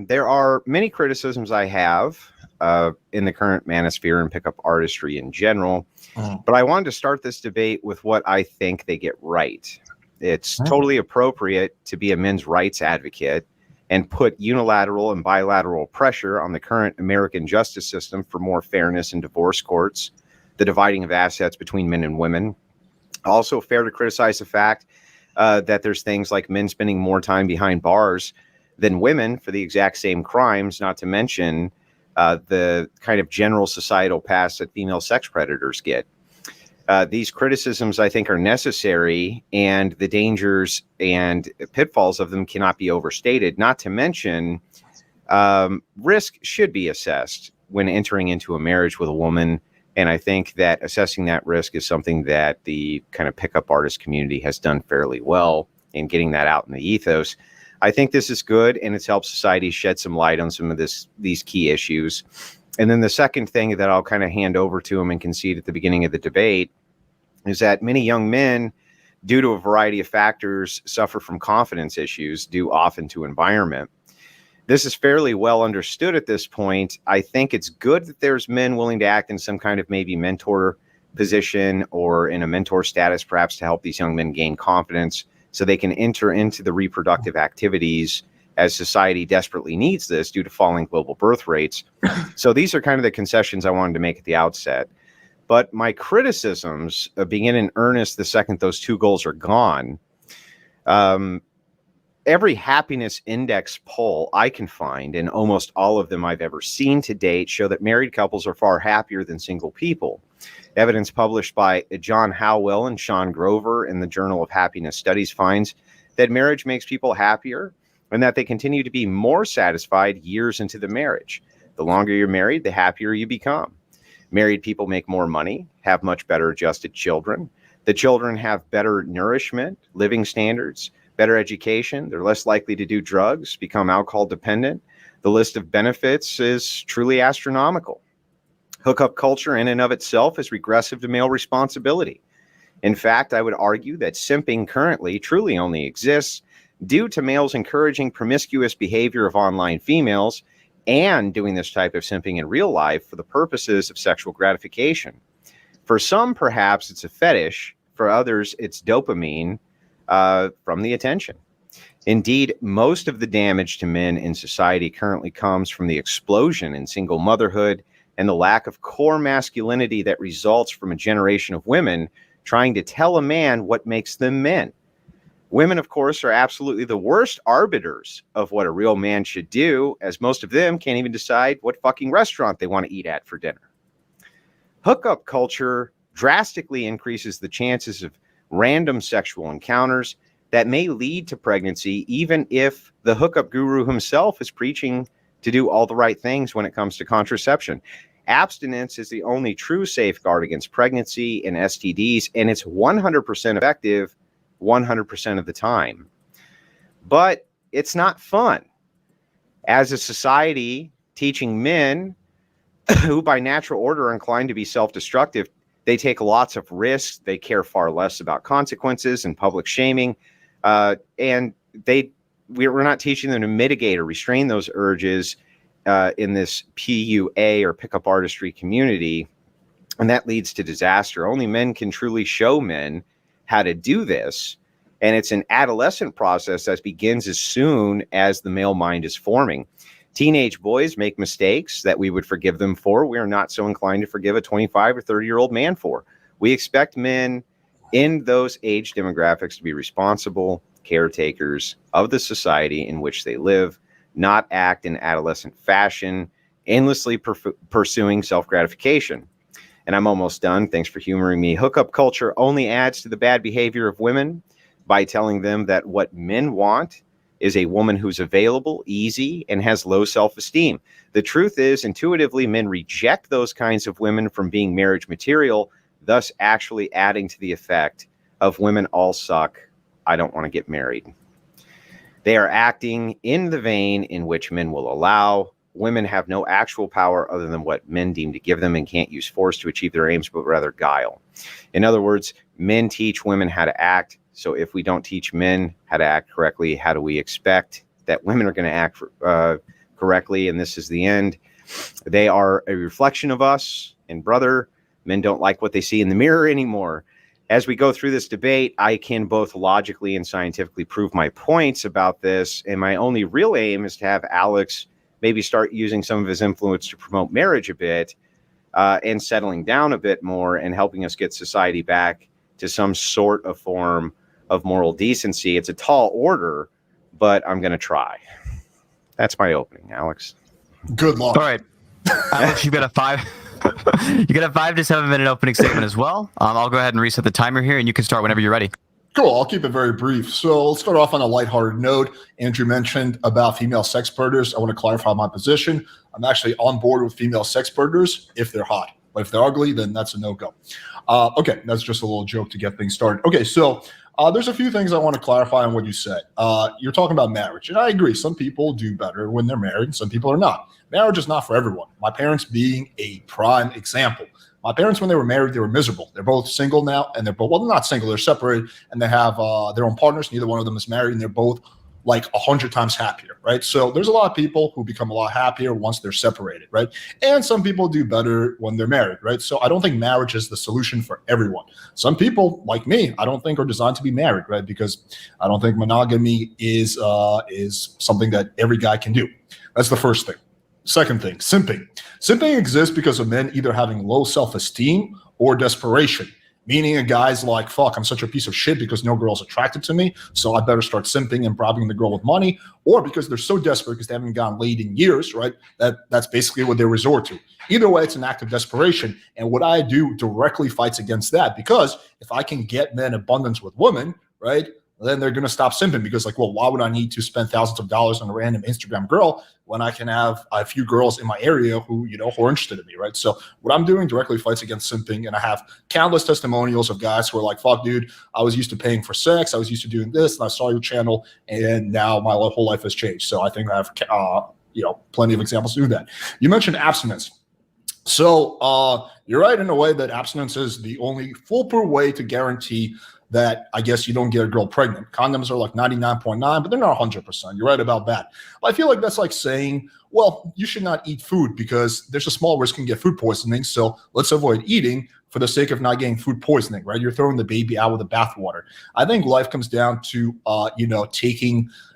there are many criticisms I have in the current manosphere and pickup artistry in general, but I wanted to start this debate with what I think they get right. It's totally appropriate to be a men's rights advocate and put unilateral and bilateral pressure on the current American justice system for more fairness in divorce courts, the dividing of assets between men and women. Also fair to criticize the fact that there's things like men spending more time behind bars than women for the exact same crimes, not to mention the kind of general societal pass that female sex predators get. These criticisms, I think, are necessary, and the dangers and pitfalls of them cannot be overstated. Not to mention, risk should be assessed when entering into a marriage with a woman. And I think that assessing that risk is something that the kind of pickup artist community has done fairly well in getting that out in the ethos. I think this is good, and it's helped society shed some light on some of these key issues. And then the second thing that I'll kind of hand over to him and concede at the beginning of the debate is that many young men, due to a variety of factors, suffer from confidence issues due often to environment. This is fairly well understood at this point. I think it's good that there's men willing to act in some kind of maybe mentor position or in a mentor status, perhaps to help these young men gain confidence so they can enter into the reproductive activities as society desperately needs this due to falling global birth rates. So these are kind of the concessions I wanted to make at the outset. But my criticisms begin in earnest the second those two goals are gone. Every happiness index poll I can find, and almost all of them I've ever seen to date, show that married couples are far happier than single people. Evidence published by John Howell and Sean Grover in the Journal of Happiness Studies finds that marriage makes people happier and that they continue to be more satisfied years into the marriage. The longer you're married, the happier you become. Married people make more money, have much better adjusted children. The children have better nourishment, living standards, better education. They're less likely to do drugs, become alcohol dependent. The list of benefits is truly astronomical. Hookup culture in and of itself is regressive to male responsibility. In fact, I would argue that simping currently truly only exists due to males encouraging promiscuous behavior of online females and doing this type of simping in real life for the purposes of sexual gratification. For some, perhaps it's a fetish. For others, it's dopamine from the attention. Indeed, most of the damage to men in society currently comes from the explosion in single motherhood and the lack of core masculinity that results from a generation of women trying to tell a man what makes them men. Women, of course, are absolutely the worst arbiters of what a real man should do, as most of them can't even decide what fucking restaurant they want to eat at for dinner. Hookup culture drastically increases the chances of random sexual encounters that may lead to pregnancy, even if the hookup guru himself is preaching to do all the right things when it comes to contraception. Abstinence is the only true safeguard against pregnancy and STDs, and it's 100% effective 100% of the time. But it's not fun. As a society teaching men who by natural order are inclined to be self-destructive, they take lots of risks. They care far less about consequences and public shaming. And we're not teaching them to mitigate or restrain those urges in this PUA or pickup artistry community. And that leads to disaster. Only men can truly show men how to do this. And it's an adolescent process that begins as soon as the male mind is forming. Teenage boys make mistakes that we would forgive them for. We are not so inclined to forgive a 25 or 30-year-old man for. We expect men in those age demographics to be responsible caretakers of the society in which they live, not act in adolescent fashion, endlessly pursuing self-gratification. And I'm almost done. Thanks for humoring me. Hookup culture only adds to the bad behavior of women by telling them that what men want is a woman who's available, easy, and has low self-esteem. The truth is, intuitively, men reject those kinds of women from being marriage material, thus actually adding to the effect of women all suck, I don't want to get married. They are acting in the vein in which men will allow. Women have no actual power other than what men deem to give them and can't use force to achieve their aims, but rather guile. In other words, men teach women how to act. So if we don't teach men how to act correctly, how do we expect that women are going to act correctly, and this is the end. They are a reflection of us, and brother, men don't like what they see in the mirror anymore. As we go through this debate, I can both logically and scientifically prove my points about this, and my only real aim is to have Alex maybe start using some of his influence to promote marriage a bit, and settling down a bit more and helping us get society back to some sort of form of moral decency. It's a tall order, but I'm going to try. That's my opening, Alex. Good luck. All right, Alex, you got a 5 to 7 minute opening statement as well. I'll go ahead and reset the timer here, and you can start whenever you're ready. Cool. I'll keep it very brief. So let's start off on a lighthearted note. Andrew mentioned about female sex predators. I want to clarify my position. I'm actually on board with female sex predators if they're hot. But if they're ugly, then that's a no-go. Okay, that's just a little joke to get things started. Okay, so there's a few things I want to clarify on what you said. You're talking about marriage, and I agree. Some people do better when they're married, and some people are not. Marriage is not for everyone. My parents being a prime example. My parents, when they were married, they were miserable. They're both single now, and they're not single. They're separated, and they have their own partners. Neither one of them is married, and they're both like 100 times happier, right? So there's a lot of people who become a lot happier once they're separated, right? And some people do better when they're married, right? So I don't think marriage is the solution for everyone. Some people, like me, I don't think are designed to be married, right? Because I don't think monogamy is something that every guy can do. That's the first thing. Second thing, simping. Simping exists because of men either having low self-esteem or desperation. Meaning a guy's like, fuck, I'm such a piece of shit because no girl's attracted to me, so I better start simping and bribing the girl with money, or because they're so desperate because they haven't gotten laid in years, right? That's basically what they resort to. Either way, it's an act of desperation, and what I do directly fights against that, because if I can get men abundance with women, right, then they're going to stop simping, because like, well, why would I need to spend thousands of dollars on a random Instagram girl when I can have a few girls in my area who are interested in me, right? So what I'm doing directly fights against simping, and I have countless testimonials of guys who are like, fuck, dude, I was used to paying for sex, I was used to doing this, and I saw your channel, and now my whole life has changed. So I think I have, plenty of examples to do that. You mentioned abstinence. So you're right in a way that abstinence is the only foolproof way to guarantee that, I guess, you don't get a girl pregnant. Condoms are like 99.9, but they're not 100%. You're right about that. But I feel like that's like saying, well, you should not eat food because there's a small risk you can get food poisoning, so let's avoid eating for the sake of not getting food poisoning, right? You're throwing the baby out with the bathwater. I think life comes down to,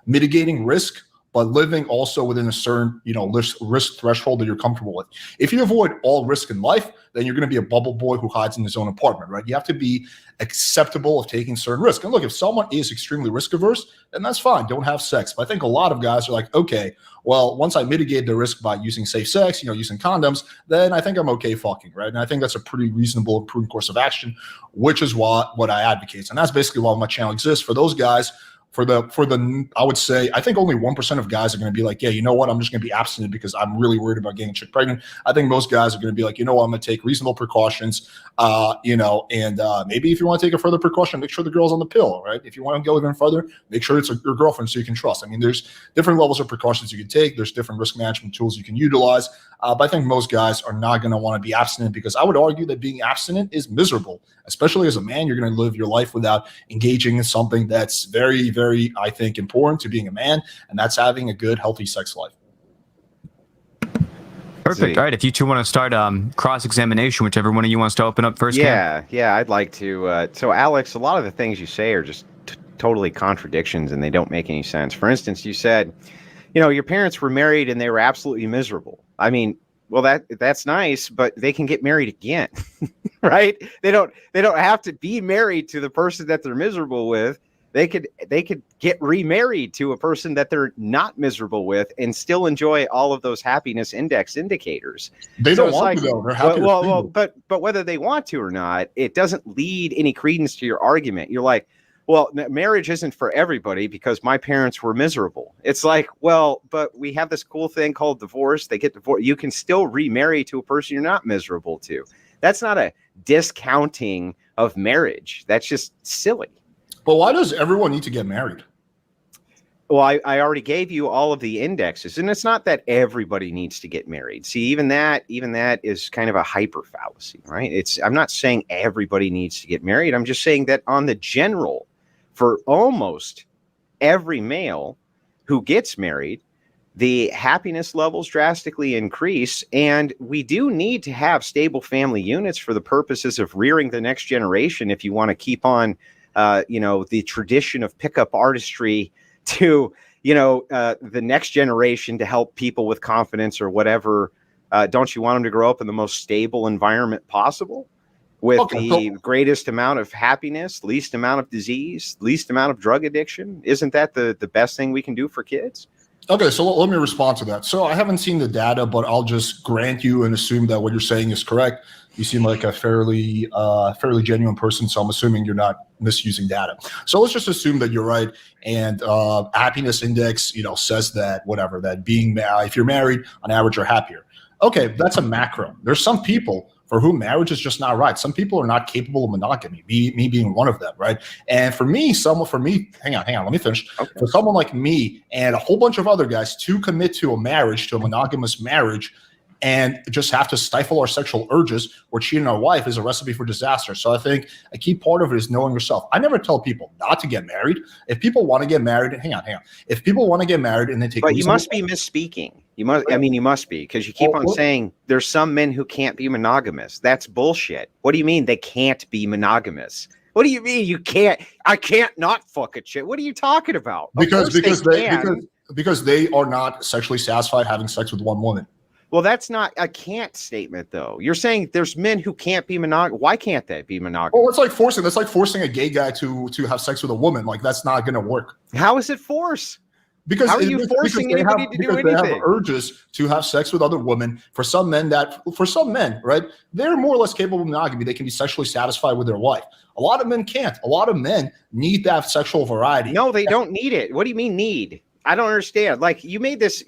mitigating risk, but living also within a certain, risk threshold that you're comfortable with. If you avoid all risk in life, then you're going to be a bubble boy who hides in his own apartment, right? You have to be acceptable of taking certain risk. And look, if someone is extremely risk averse, then that's fine. Don't have sex. But I think a lot of guys are like, okay, well, once I mitigate the risk by using safe sex, using condoms, then I think I'm okay fucking, right? And I think that's a pretty reasonable and prudent course of action, which is what I advocate. And that's basically why my channel exists, for those guys. For the, I would say, I think only 1% of guys are going to be like, yeah, you know what, I'm just going to be abstinent because I'm really worried about getting a chick pregnant. I think most guys are going to be like, you know what, I'm going to take reasonable precautions, and maybe if you want to take a further precaution, make sure the girl's on the pill, right? If you want to go even further, make sure it's your girlfriend so you can trust. I mean, there's different levels of precautions you can take. There's different risk management tools you can utilize. But I think most guys are not going to want to be abstinent, because I would argue that being abstinent is miserable. Especially as a man, you're going to live your life without engaging in something that's very, very, I think, important to being a man, and that's having a good, healthy sex life. Perfect. All right. If you two want to start cross-examination, whichever one of you wants to open up first. Yeah, I'd like to. So, Alex, a lot of the things you say are just totally contradictions, and they don't make any sense. For instance, you said, your parents were married and they were absolutely miserable. I mean, well, that's nice, but they can get married again, right? They don't have to be married to the person that they're miserable with. They could get remarried to a person that they're not miserable with and still enjoy all of those happiness index indicators. They don't want to, though. They're happy. Well, but whether they want to or not, it doesn't lead any credence to your argument. You're like, well, marriage isn't for everybody because my parents were miserable. It's like, well, but we have this cool thing called divorce. They get divorced. You can still remarry to a person you're not miserable to. That's not a discounting of marriage. That's just silly. But why does everyone need to get married? Well, I already gave you all of the indexes, and it's not that everybody needs to get married. See, even that is kind of a hyper fallacy, right? I'm not saying everybody needs to get married. I'm just saying that on the general, for almost every male who gets married, the happiness levels drastically increase. And we do need to have stable family units for the purposes of rearing the next generation. If you want to keep on, the tradition of pickup artistry to, the next generation to help people with confidence or whatever, don't you want them to grow up in the most stable environment possible with the greatest amount of happiness, least amount of disease, least amount of drug addiction? Isn't that the best thing we can do for kids? Okay, so let me respond to that. So I haven't seen the data, but I'll just grant you and assume that what you're saying is correct. You seem like a fairly genuine person, so I'm assuming you're not misusing data. So let's just assume that you're right, and happiness index, says that that being if you're married, on average, you're happier. Okay, that's a macro. There's some people for whom marriage is just not right. Some people are not capable of monogamy, me being one of them, right? And for me, hang on, let me finish. Okay. For someone like me and a whole bunch of other guys to commit to a monogamous marriage, and just have to stifle our sexual urges or cheat on our wife is a recipe for disaster. So I think a key part of it is knowing yourself. I never tell people not to get married. If people want to get married, hang on. If people want to get married and they take, but you must be misspeaking. You must be, because you keep on saying there's some men who can't be monogamous. That's bullshit. What do you mean they can't be monogamous? What do you mean you can't? I can't not fuck a chick. What are you talking about? Because they are not sexually satisfied having sex with one woman. Well, that's not a can't statement, though. You're saying there's men who can't be monogamous. Why can't they be monogamous? Well, that's like forcing a gay guy to have sex with a woman. Like, that's not going to work. How is it force? Because how are you forcing anybody to do anything? They have urges to have sex with other women. For some men, right, they're more or less capable of monogamy. They can be sexually satisfied with their wife. A lot of men can't. A lot of men need to have sexual variety. No, they don't need it. What do you mean need? I don't understand. Like, you made this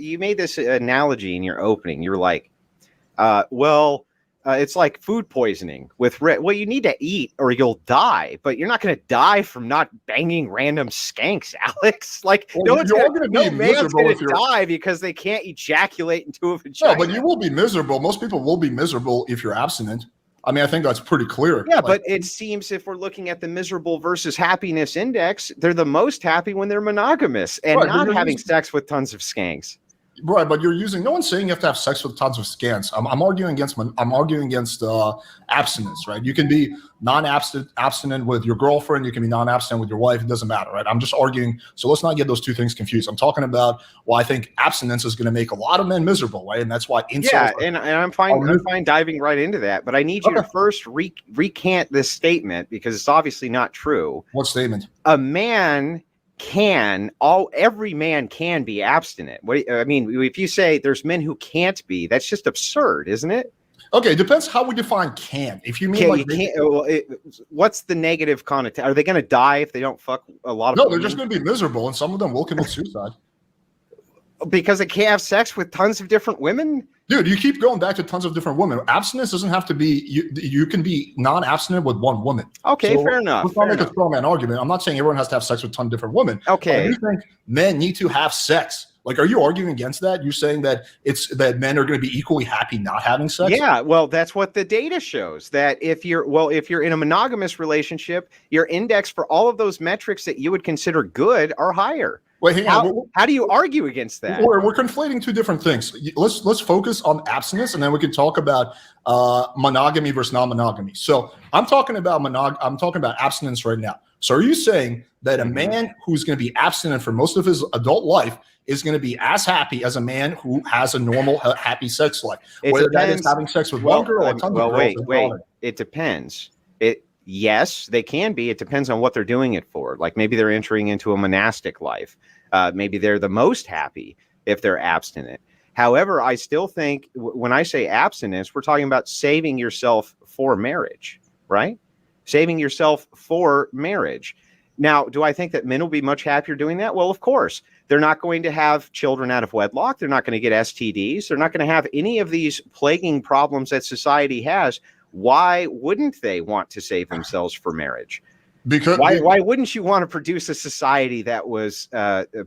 analogy in your opening. You're like, it's like food poisoning with well, you need to eat or you'll die, but you're not going to die from not banging random skanks, Alex. Like, no man's going to die because they can't ejaculate into a vagina. No, but you will be miserable. Most people will be miserable if you're abstinent. I mean, I think that's pretty clear. Yeah, but it seems if we're looking at the miserable versus happiness index, they're the most happy when they're monogamous and not having sex with tons of skanks. Right, but no one's saying you have to have sex with tons of skanks. I'm arguing against abstinence, right? You can be non-abstinent with your girlfriend. You can be non-abstinent with your wife. It doesn't matter, right? I'm just arguing. So let's not get those two things confused. I'm talking about I think abstinence is going to make a lot of men miserable, right? And that's why and I'm fine diving right into that. But I need you to first recant this statement because it's obviously not true. What statement? Every man can be abstinent. If you say there's men who can't be, that's just absurd, isn't it? Okay, it depends how we define can. If you mean what's the negative connotation? Are they going to die if they don't fuck a lot of? No, they're just going to be miserable, and some of them will commit suicide because they can't have sex with tons of different women. Dude, you keep going back to tons of different women. Abstinence doesn't have to be you can be non-abstinent with one woman. Okay, fair enough. Let's not make a straw man argument. I'm not saying everyone has to have sex with a ton of different women. Okay. I do think men need to have sex. Like, are you arguing against that? You're saying that men are going to be equally happy not having sex? Yeah, well, that's what the data shows. That if you're in a monogamous relationship, your index for all of those metrics that you would consider good are higher. Wait, hang on. How do you argue against that? We're conflating two different things. Let's focus on abstinence, and then we can talk about monogamy versus non-monogamy. So I'm talking about abstinence right now. So are you saying that a man who's going to be abstinent for most of his adult life is going to be as happy as a man who has a normal, happy sex life? Whether that is having sex with one girl or tons of girls. Wait. It depends. Yes, they can be. It depends on what they're doing it for. Like, maybe they're entering into a monastic life. Maybe they're the most happy if they're abstinent. However, I still think when I say abstinence, we're talking about saving yourself for marriage, right? Saving yourself for marriage. Now, do I think that men will be much happier doing that? Well, of course. They're not going to have children out of wedlock. They're not going to get STDs. They're not going to have any of these plaguing problems that society has. Why wouldn't they want to save themselves for marriage? Because why wouldn't you want to produce a society that was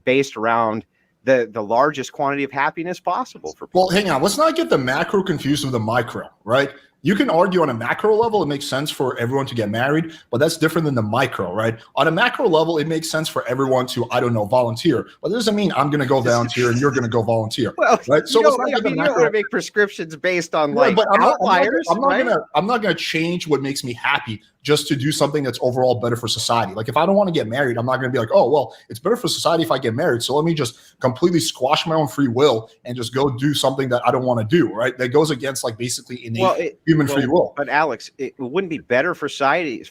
based around the largest quantity of happiness possible for people? Well, hang on. Let's not get the macro confused with the micro, right? you can argue on a macro level, it makes sense for everyone to get married, but that's different than the micro, right? On a macro level, it makes sense for everyone to, I don't know, volunteer, but it doesn't mean I'm going to go volunteer and you're going to go volunteer. Well, right? So you don't want to make prescriptions based on like outliers, I'm not going to change what makes me happy just to do something that's overall better for society. Like if I don't want to get married, I'm not going to be like, oh, well, it's better for society if I get married. So let me just completely squash my own free will and just go do something that I don't want to do, right? That goes against like basically innate human free will. But Alex, it wouldn't be better for society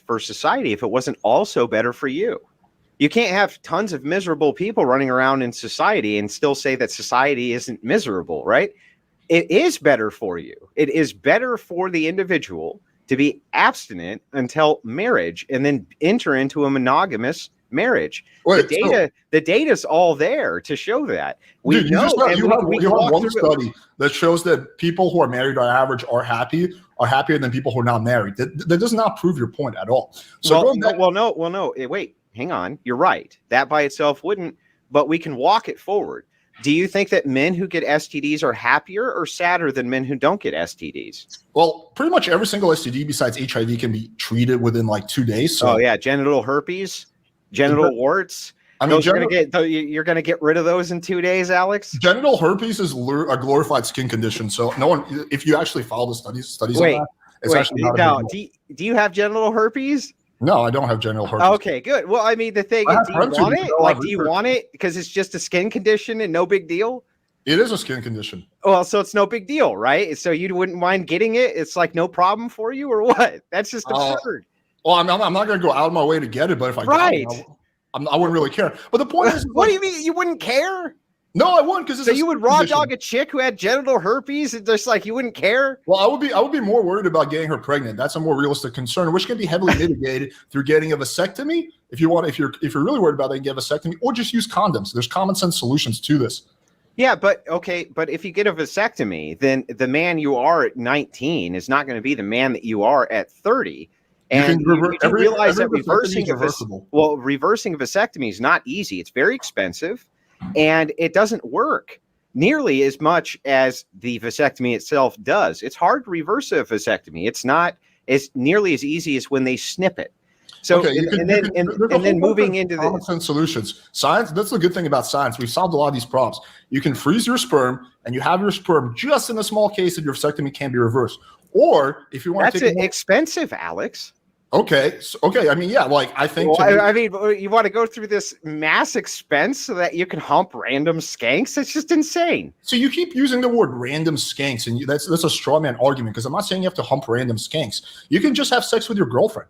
if it wasn't also better for you. You can't have tons of miserable people running around in society and still say that society isn't miserable, right? It is better for you. It is better for the individual to be abstinent until marriage and then enter into a monogamous marriage. The data's all there to show that. You have one study that shows that people who are married on average are happier than people who are not married. That does not prove your point at all. So no. Wait, hang on. You're right. That by itself wouldn't, but we can walk it forward. Do you think that men who get STDs are happier or sadder than men who don't get STDs? Well, pretty much every single STD besides HIV can be treated within like 2 days. So. Oh yeah, genital herpes, genital warts. I mean, you're going to get rid of those in 2 days, Alex? Genital herpes is a glorified skin condition. So no one, if you actually follow the studies on that, it's actually not a big deal. Do you have genital herpes? No, I don't have genital herpes. Okay, good. Well, I mean, the thing is, do you want it? Like, do you want it because it's just a skin condition and no big deal? It is a skin condition. Well, so it's no big deal, right? So you wouldn't mind getting it? It's like no problem for you or what? That's just absurd. Well, I'm not going to go out of my way to get it, but if I got it, I wouldn't really care. But the point is, what do you mean you wouldn't care? No, I wouldn't, because so you would raw dog a chick who had genital herpes and just like you wouldn't care? Well, I would be more worried about getting her pregnant. That's a more realistic concern, which can be heavily mitigated through getting a vasectomy. If you're really worried about it, get a vasectomy, or just use condoms. There's common sense solutions to this. Yeah, but if you get a vasectomy, then the man you are at 19 is not going to be the man that you are at 30. And you realize that reversing a vasectomy is not easy. It's very expensive. And it doesn't work nearly as much as the vasectomy itself does. It's hard to reverse a vasectomy. It's not as nearly as easy as when they snip it. So, then moving into the common sense solutions, science. That's the good thing about science. We've solved a lot of these problems. You can freeze your sperm, and you have your sperm just in a small case that your vasectomy can be reversed. Or if you want to take expensive, Alex. Okay. I mean, yeah. Like I think. Well, you want to go through this mass expense so that you can hump random skanks? It's just insane. So you keep using the word random skanks, and that's a straw man argument, because I'm not saying you have to hump random skanks. You can just have sex with your girlfriend,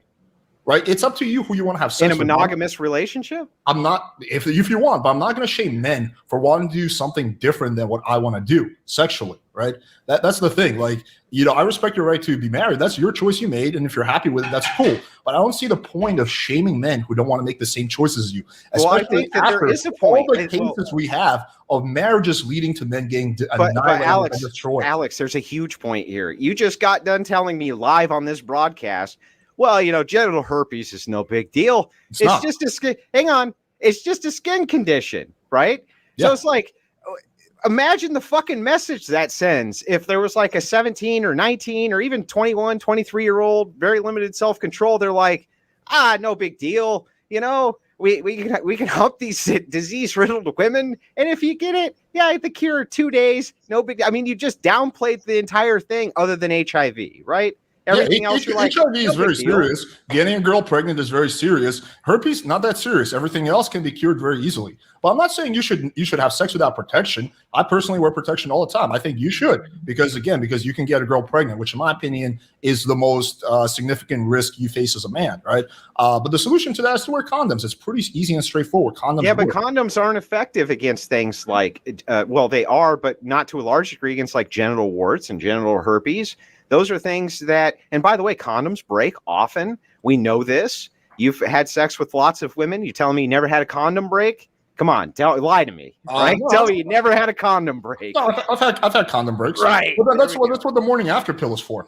right? It's up to you who you want to have sex with. In a monogamous relationship? I'm not, if you want, but I'm not going to shame men for wanting to do something different than what I want to do sexually, right? That's the thing. Like, I respect your right to be married. That's your choice you made, and if you're happy with it, that's cool. But I don't see the point of shaming men who don't want to make the same choices as you. Especially I think that there is a point. All the cases we have of marriages leading to men getting annihilated and destroyed. Alex, there's a huge point here. You just got done telling me live on this broadcast, well, genital herpes is no big deal. It's just a skin. Hang on. It's just a skin condition, right? Yeah. So it's like, imagine the fucking message that sends if there was like a 17 or 19 or even 21, 23-year-old, very limited self-control. They're like, no big deal. We can help these disease-riddled women. And if you get it, the cure 2 days, no big. I mean, you just downplayed the entire thing other than HIV, right? Everything else, HIV is very serious. Getting a girl pregnant is very serious. Herpes, not that serious. Everything else can be cured very easily. But I'm not saying you should have sex without protection. I personally wear protection all the time. I think you should, because you can get a girl pregnant, which in my opinion is the most significant risk you face as a man, right? But the solution to that is to wear condoms. It's pretty easy and straightforward. Condoms aren't effective against things like, they are, but not to a large degree against like genital warts and genital herpes. Those are things that, and by the way, condoms break often. We know this. You've had sex with lots of women. You telling me you never had a condom break? Come on, lie to me, right? No, tell me you never had a condom break. No, I've had condom breaks. Right. But that's what the morning after pill is for.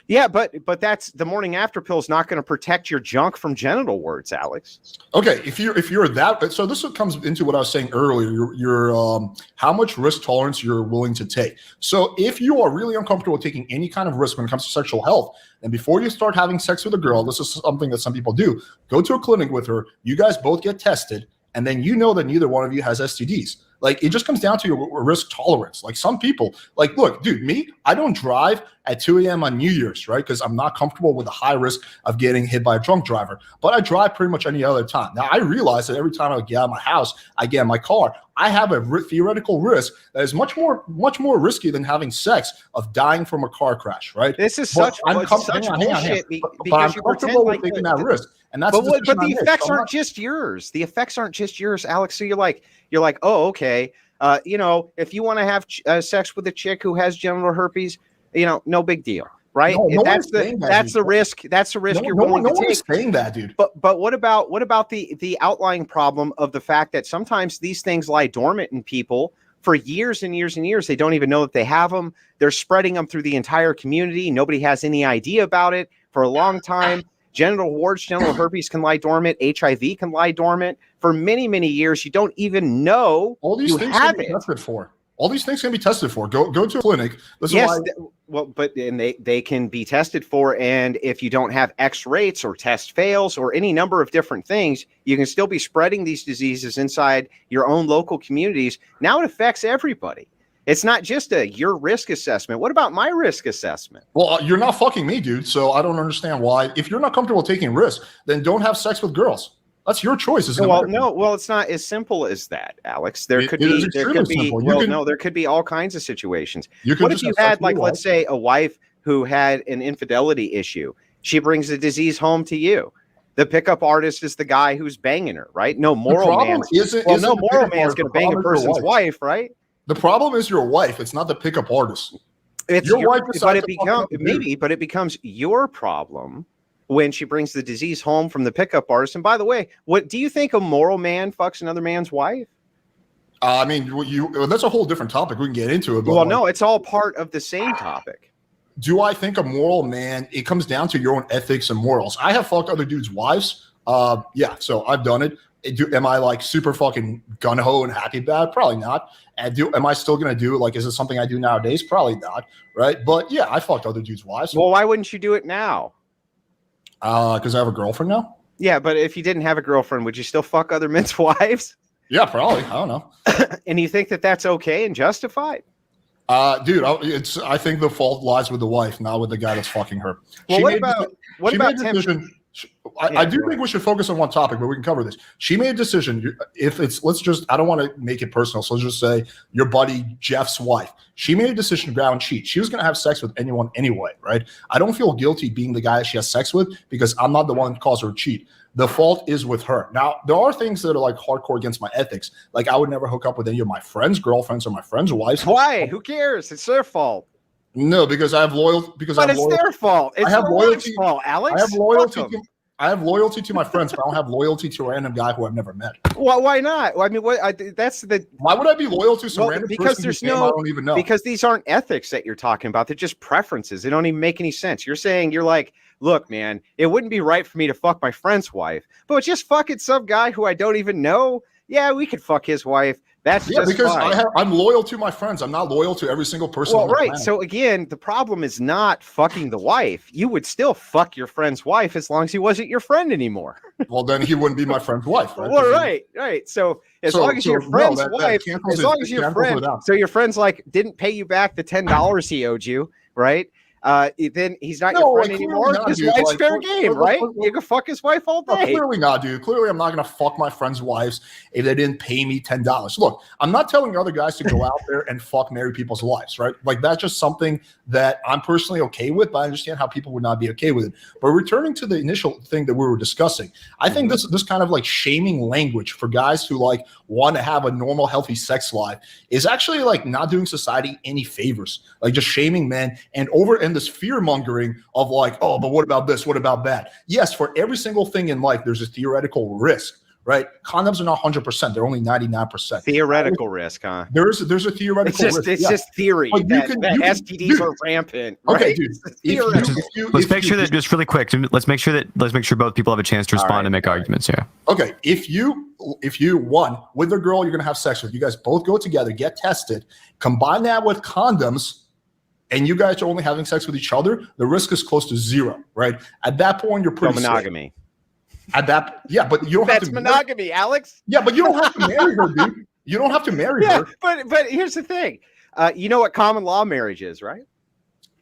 Yeah, but that's the morning after pill is not going to protect your junk from genital warts, Alex. Okay, if you're that, so this comes into what I was saying earlier. Your how much risk tolerance you're willing to take. So if you are really uncomfortable taking any kind of risk when it comes to sexual health, and before you start having sex with a girl, this is something that some people do. Go to a clinic with her. You guys both get tested, and then you know that neither one of you has STDs. Like, it just comes down to your risk tolerance. Like, some people, like, look, dude, me, I don't drive at 2 a.m. on New Year's, right? Because I'm not comfortable with the high risk of getting hit by a drunk driver. But I drive pretty much any other time. Now, I realize that every time I get out of my house, I get in my car, I have a theoretical risk that is much more risky than having sex, of dying from a car crash, right? This is such bullshit because you pretend like taking that risk. And that's but the effects aren't just yours. The effects aren't just yours, Alex. So you're like, oh, okay. If you want to have sex with a chick who has genital herpes, no big deal, right? That's the risk. That's the risk you're willing to take. No one's saying that, dude. But what about the outlying problem of the fact that sometimes these things lie dormant in people for years and years and years? They don't even know that they have them. They're spreading them through the entire community. Nobody has any idea about it for a long time. Genital warts, genital herpes can lie dormant. HIV can lie dormant for many, many years. You don't even know all these things can be tested for. All these things can be tested for. Go to a clinic. They can be tested for. And if you don't have X rates or test fails or any number of different things, you can still be spreading these diseases inside your own local communities. Now it affects everybody. It's not just your risk assessment. What about my risk assessment? Well, you're not fucking me, dude. So I don't understand why. If you're not comfortable taking risks, then don't have sex with girls. That's your choice. It's not as simple as that, Alex. There could be all kinds of situations. What if you had, like, let's say, a wife who had an infidelity issue? She brings the disease home to you. The pickup artist is the guy who's banging her, right? No moral man's going to bang a person's wife, right? The problem is your wife. It's not the pickup artist. It's your wife, but it becomes your problem when she brings the disease home from the pickup artist. And by the way, what do you think a moral man fucks another man's wife? That's a whole different topic. We can get into it. But no, it's all part of the same topic. Do I think a moral man? It comes down to your own ethics and morals. I have fucked other dudes' wives. Yeah, so I've done it. Am I like super fucking gun-ho and happy about it? Probably not. Am I still going to do it? Like, is it something I do nowadays? Probably not, right? But yeah, I fucked other dudes' wives. Well, why wouldn't you do it now? Because I have a girlfriend now? Yeah, but if you didn't have a girlfriend, would you still fuck other men's wives? Yeah, probably. I don't know. And you think that that's okay and justified? Dude, I think the fault lies with the wife, not with the guy that's fucking her. Well, what about temptation? I do think we should focus on one topic, but we can cover this. She made a decision. I don't want to make it personal. So let's just say your buddy Jeff's wife. She made a decision to go out and cheat. She was going to have sex with anyone anyway, right? I don't feel guilty being the guy that she has sex with because I'm not the one who caused her to cheat. The fault is with her. Now, there are things that are like hardcore against my ethics. Like, I would never hook up with any of my friends' girlfriends or my friends' wives. Why? Who cares? It's their fault. No, because I have loyalty. But it's their fault. It's their fault, Alex. I have loyalty to my friends, but I don't have loyalty to a random guy who I've never met. Well, why not? I mean, why would I be loyal to some random person I don't even know? Because these aren't ethics that you're talking about. They're just preferences. They don't even make any sense. You're like, look, man, it wouldn't be right for me to fuck my friend's wife, but just fucking some guy who I don't even know. Yeah, we could fuck his wife. That's just because fine. I'm loyal to my friends. I'm not loyal to every single person. Well, right. So again, the problem is not fucking the wife. You would still fuck your friend's wife as long as he wasn't your friend anymore. Well, then he wouldn't be my friend's wife, right? Well, right. So as long as your friend's wife, as long as your friend, so your friend's like didn't pay you back the $10 he owed you, right? Then he's not your friend anymore. His wife's fair game, right? You can fuck his wife all day. Clearly not, dude. Clearly, I'm not going to fuck my friends' wives if they didn't pay me $10. Look, I'm not telling other guys to go out there and fuck married people's wives, right? Like, that's just something that I'm personally okay with, but I understand how people would not be okay with it. But returning to the initial thing that we were discussing, I think this kind of like shaming language for guys who like want to have a normal, healthy sex life is actually like not doing society any favors. Like, just shaming men and this fear mongering of like, oh, but what about this? What about that? Yes, for every single thing in life, there's a theoretical risk, right? Condoms are not 100%. They're only 99%. Theoretical risk, huh? There's a theoretical risk. It's just theory But that STDs are rampant. Right? Okay, dude. Let's make sure that just really quick. Let's make sure both people have a chance to respond and make arguments here. Okay, if you one with a girl you're gonna have sex with, you guys both go together, get tested, combine that with condoms, and you guys are only having sex with each other, the risk is close to zero, right? At that point, you're pretty monogamy. Safe. At that, yeah, but you don't have to. That's monogamy, Alex. Yeah, but you don't have to marry her, dude. You don't have to marry her. But here's the thing. You know what common law marriage is, right?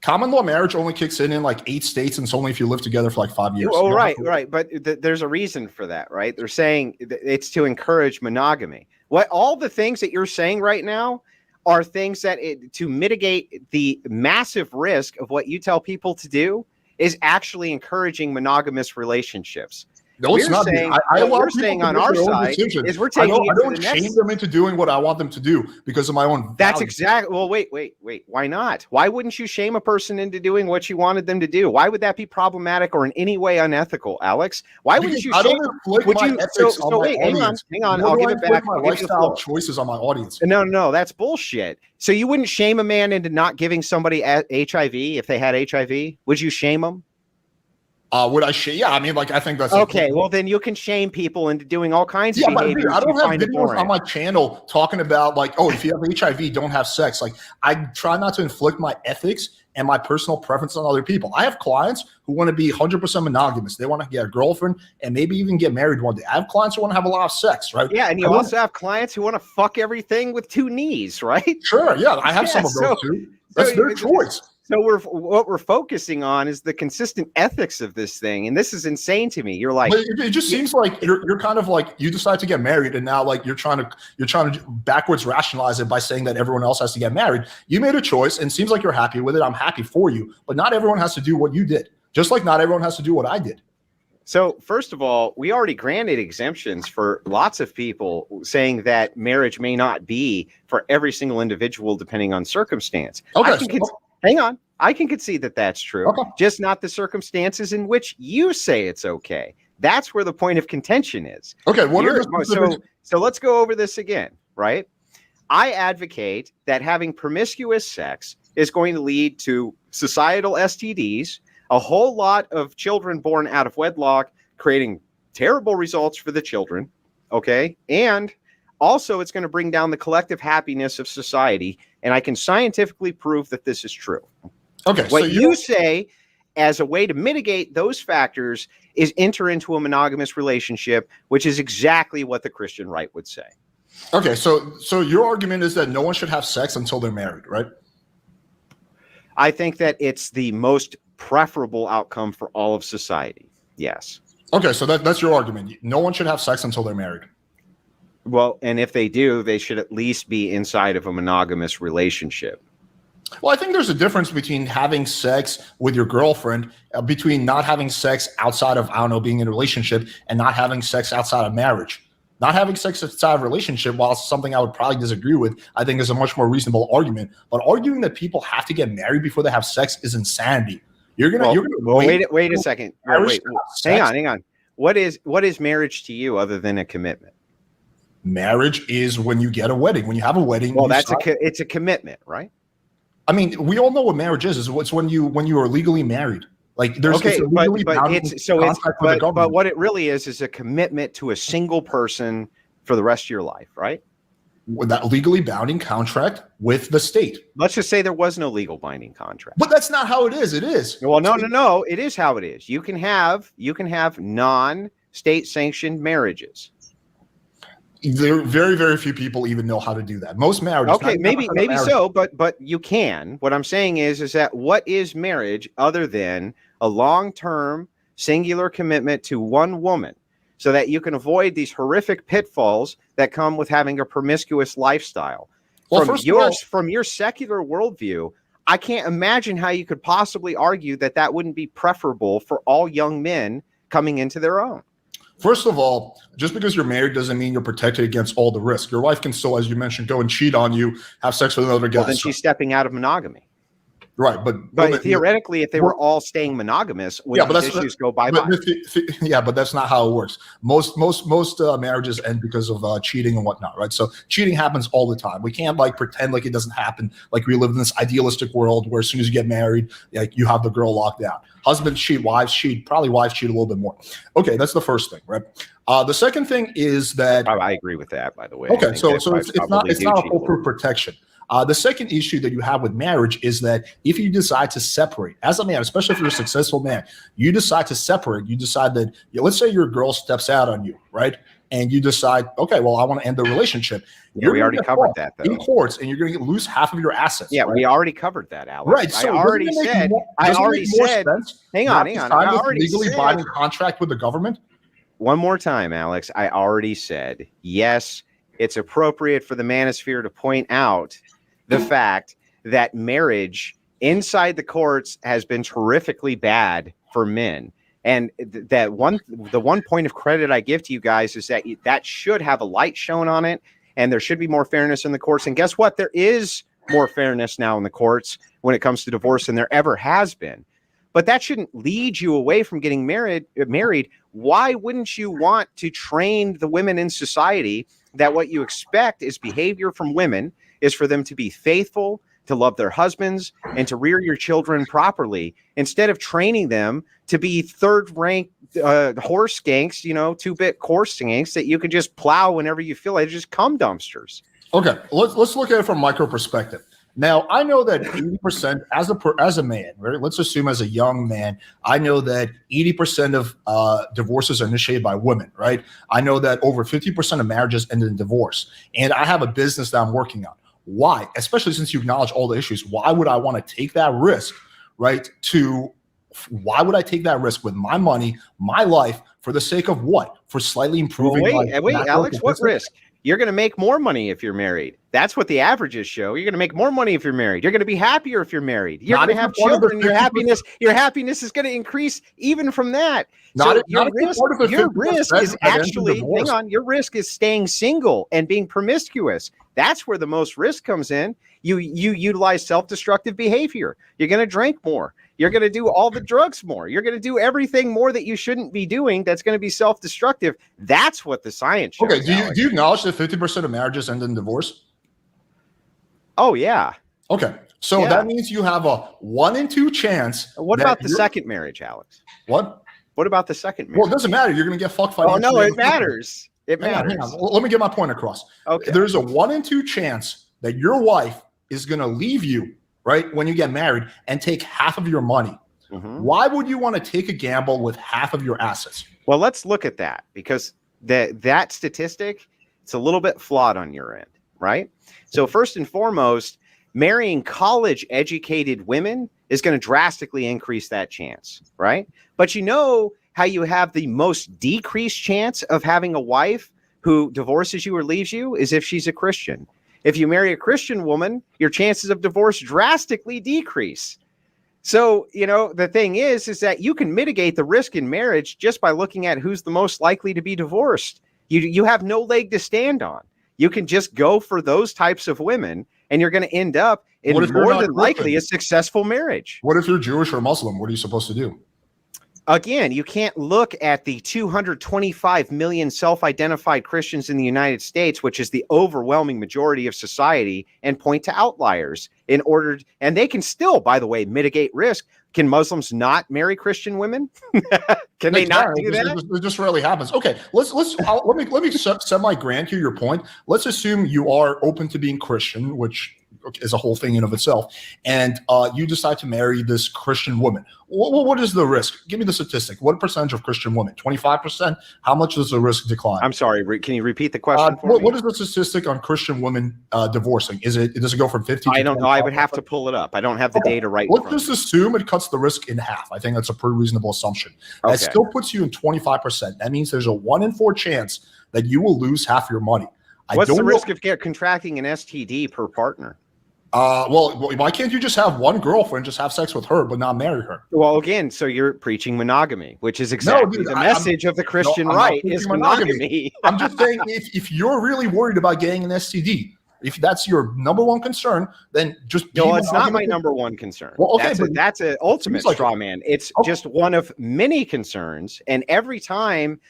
Common law marriage only kicks in like 8 states, and it's only if you live together for like 5 years. Oh, right. But there's a reason for that, right? They're saying it's to encourage monogamy. What all the things that you're saying right now are things that to mitigate the massive risk of what you tell people to do is actually encouraging monogamous relationships. No, it's not. We're saying on our side is we're taking I don't shame them into doing what I want them to do because of my own values. That's exactly. Well, wait. Why not? Why wouldn't you shame a person into doing what you wanted them to do? Why would that be problematic or in any way unethical, Alex? Why wouldn't you shame? Would you? So wait, hang on. I'll give it back. My lifestyle choices on my audience. No, that's bullshit. So you wouldn't shame a man into not giving somebody HIV if they had HIV? Would you shame them? Would I shame? Yeah, I mean, like, I think that's okay. Well, then you can shame people into doing all kinds of behaviors. I don't have videos on my channel talking about like, oh, if you have HIV, don't have sex. Like, I try not to inflict my ethics and my personal preference on other people. I have clients who want to be 100% monogamous. They want to get a girlfriend and maybe even get married one day. I have clients who want to have a lot of sex, right? Yeah, and you also have clients who want to fuck everything with 2 knees, right? Sure, yeah, I have some of those too. That's their choice. So what we're focusing on is the consistent ethics of this thing, and this is insane to me. You're like, but it just seems like you're kind of like you decide to get married, and now like you're trying to backwards rationalize it by saying that everyone else has to get married. You made a choice, and it seems like you're happy with it. I'm happy for you, but not everyone has to do what you did. Just like not everyone has to do what I did. So first of all, we already granted exemptions for lots of people, saying that marriage may not be for every single individual depending on circumstance. Okay. Hang on. I can concede that that's true, okay. Just not the circumstances in which you say it's okay. That's where the point of contention is. Okay. So let's go over this again, right? I advocate that having promiscuous sex is going to lead to societal STDs, a whole lot of children born out of wedlock, creating terrible results for the children, okay? And also, it's going to bring down the collective happiness of society, and I can scientifically prove that this is true. Okay. What you say as a way to mitigate those factors is enter into a monogamous relationship, which is exactly what the Christian right would say. Okay. So your argument is that no one should have sex until they're married, right? I think that it's the most preferable outcome for all of society. Yes. Okay. So that's your argument. No one should have sex until they're married. Well, and if they do, they should at least be inside of a monogamous relationship. Well, I think there's a difference between having sex with your girlfriend, between not having sex outside of, I don't know, being in a relationship, and not having sex outside of marriage. Not having sex outside of a relationship, while it's something I would probably disagree with, I think is a much more reasonable argument. But arguing that people have to get married before they have sex is insanity. Wait a second. Hang on. What is marriage to you other than a commitment? Marriage is when you get a wedding. When you have a wedding, well, it's a commitment, right? I mean, we all know what marriage is. It's when you are legally married. Like there's but what it really is a commitment to a single person for the rest of your life, right? With that legally binding contract with the state. Let's just say there was no legal binding contract. But that's not how it is. It is. Well, no. It is how it is. You can have non-state sanctioned marriages. There are very, very few people even know how to do that. Most marriages. Okay, maybe so, but you can. What I'm saying is that what is marriage other than a long-term singular commitment to one woman, so that you can avoid these horrific pitfalls that come with having a promiscuous lifestyle. Well, from your secular worldview, I can't imagine how you could possibly argue that wouldn't be preferable for all young men coming into their own. First of all, just because you're married doesn't mean you're protected against all the risk. Your wife can still, as you mentioned, go and cheat on you, have sex with another guy. Well, then she's stepping out of monogamy. Right, but theoretically, if they were all staying monogamous, would these issues go bye-bye? But that's not how it works. Most marriages end because of cheating and whatnot, right? So cheating happens all the time. We can't like pretend like it doesn't happen. Like we live in this idealistic world where as soon as you get married, like you have the girl locked down. Husbands cheat, wives cheat, probably wives cheat a little bit more. Okay, that's the first thing, right? The second thing is that I agree with that, by the way. Okay, so it's not a foolproof protection. The second issue that you have with marriage is that if you decide to separate, as a man, especially if you're a successful man, you decide to separate. You decide that, let's say your girl steps out on you, right? And you decide, okay, well, I want to end the relationship. Yeah, we already covered that, though. In courts, and you're going to lose half of your assets. Yeah, right? we already covered that, Alex. Right. So I already said. Hang on. I already legally binding contract with the government. One more time, Alex. I already said, yes, it's appropriate for the manosphere to point out the fact that marriage inside the courts has been terrifically bad for men. And the one point of credit I give to you guys is that should have a light shown on it, and there should be more fairness in the courts. And guess what? There is more fairness now in the courts when it comes to divorce than there ever has been. But that shouldn't lead you away from getting married. Why wouldn't you want to train the women in society that what you expect is behavior from women is for them to be faithful, to love their husbands, and to rear your children properly, instead of training them to be third-rank horse skanks, two-bit course skanks that you can just plow whenever you feel like, just cum dumpsters. Okay, let's look at it from micro perspective. Now, I know that 80% as a man, right? Let's assume as a young man, I know that 80% of divorces are initiated by women, right? I know that over 50% of marriages end in divorce. And I have a business that I'm working on. Why? Especially since you acknowledge all the issues, why would I want to take that risk, right? Why would I take that risk with my money, my life, for the sake of what? For slightly improving. Wait, Alex, what risk? You're going to make more money if you're married. That's what the averages show. You're going to make more money if you're married. You're going to be happier if you're married. You're going to have children. Your happiness is going to increase even from that. Your risk is actually, hang on, your risk is staying single and being promiscuous. That's where the most risk comes in. You utilize self-destructive behavior. You're going to drink more. You're going to do all the drugs more. You're going to do everything more that you shouldn't be doing. That's going to be self-destructive. That's what the science shows. Okay. Do you acknowledge that 50% of marriages end in divorce? Oh, yeah. Okay. So that means you have a 1 in 2 chance. What about the second marriage, Alex? What about the second marriage? Well, it doesn't matter. You're going to get fucked financially. Oh, no, it matters. It matters. Hang on. Let me get my point across. Okay. There's a 1 in 2 chance that your wife is going to leave you, right, when you get married and take half of your money. Mm-hmm. Why would you want to take a gamble with half of your assets? Well, let's look at that, because that statistic, it's a little bit flawed on your end, right? So first and foremost, marrying college-educated women is going to drastically increase that chance, right? But you know how you have the most decreased chance of having a wife who divorces you or leaves you is if she's a Christian. If you marry a Christian woman, your chances of divorce drastically decrease. So, the thing is that you can mitigate the risk in marriage just by looking at who's the most likely to be divorced. You have no leg to stand on. You can just go for those types of women, and you're going to end up in more than likely a successful marriage. What if you're Jewish or Muslim? What are you supposed to do? Again, you can't look at the 225 million self-identified Christians in the United States, which is the overwhelming majority of society, and point to outliers and they can still, by the way, mitigate risk. Can Muslims not marry Christian women? Can they not do that? It just rarely happens. Okay, let me semi-grant you your point. Let's assume you are open to being Christian, which is a whole thing in of itself, and you decide to marry this Christian woman. What is the risk? Give me the statistic. What percentage of Christian women? 25%? How much does the risk decline? I'm sorry. Can you repeat the question for me? What is the statistic on Christian women divorcing? Does it go from 50? I don't know. I would have to pull it up. I don't have the data right. Let's just assume it cuts the risk in half. I think that's a pretty reasonable assumption. That still puts you in 25%. That means there's a 1 in 4 chance that you will lose half your money. What's the risk of contracting an STD per partner? Well, why can't you just have one girlfriend, just have sex with her, but not marry her? Well, again, so you're preaching monogamy, which is exactly the message of the Christian right is monogamy. I'm just saying, if you're really worried about getting an STD, If that's your number one concern, then just be no, it's not my number one concern. Well, okay, that's an ultimate like straw man. It's just one of many concerns, and every time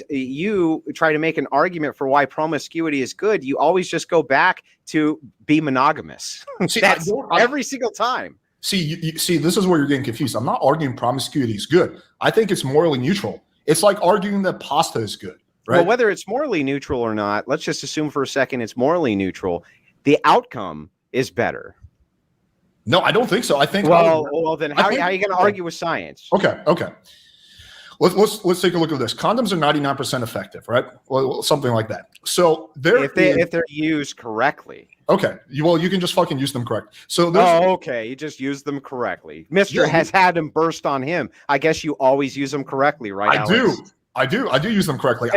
you try to make an argument for why promiscuity is good, you always just go back to be monogamous. See, that's every single time. See, you see, this is where you're getting confused. I'm not arguing promiscuity is good. I think it's morally neutral. It's like arguing that pasta is good, right? Well, whether it's morally neutral or not, let's just assume for a second it's morally neutral. The outcome is better. No, I don't think so. I think. Well, then how are you going to argue with science? Okay. Let's take a look at this. Condoms are 99% effective, right? Well, something like that. So if they're used correctly. Okay. You can just fucking use them correct. So okay. You just use them correctly. Mister has had them burst on him. I guess you always use them correctly, right? I do use them correctly.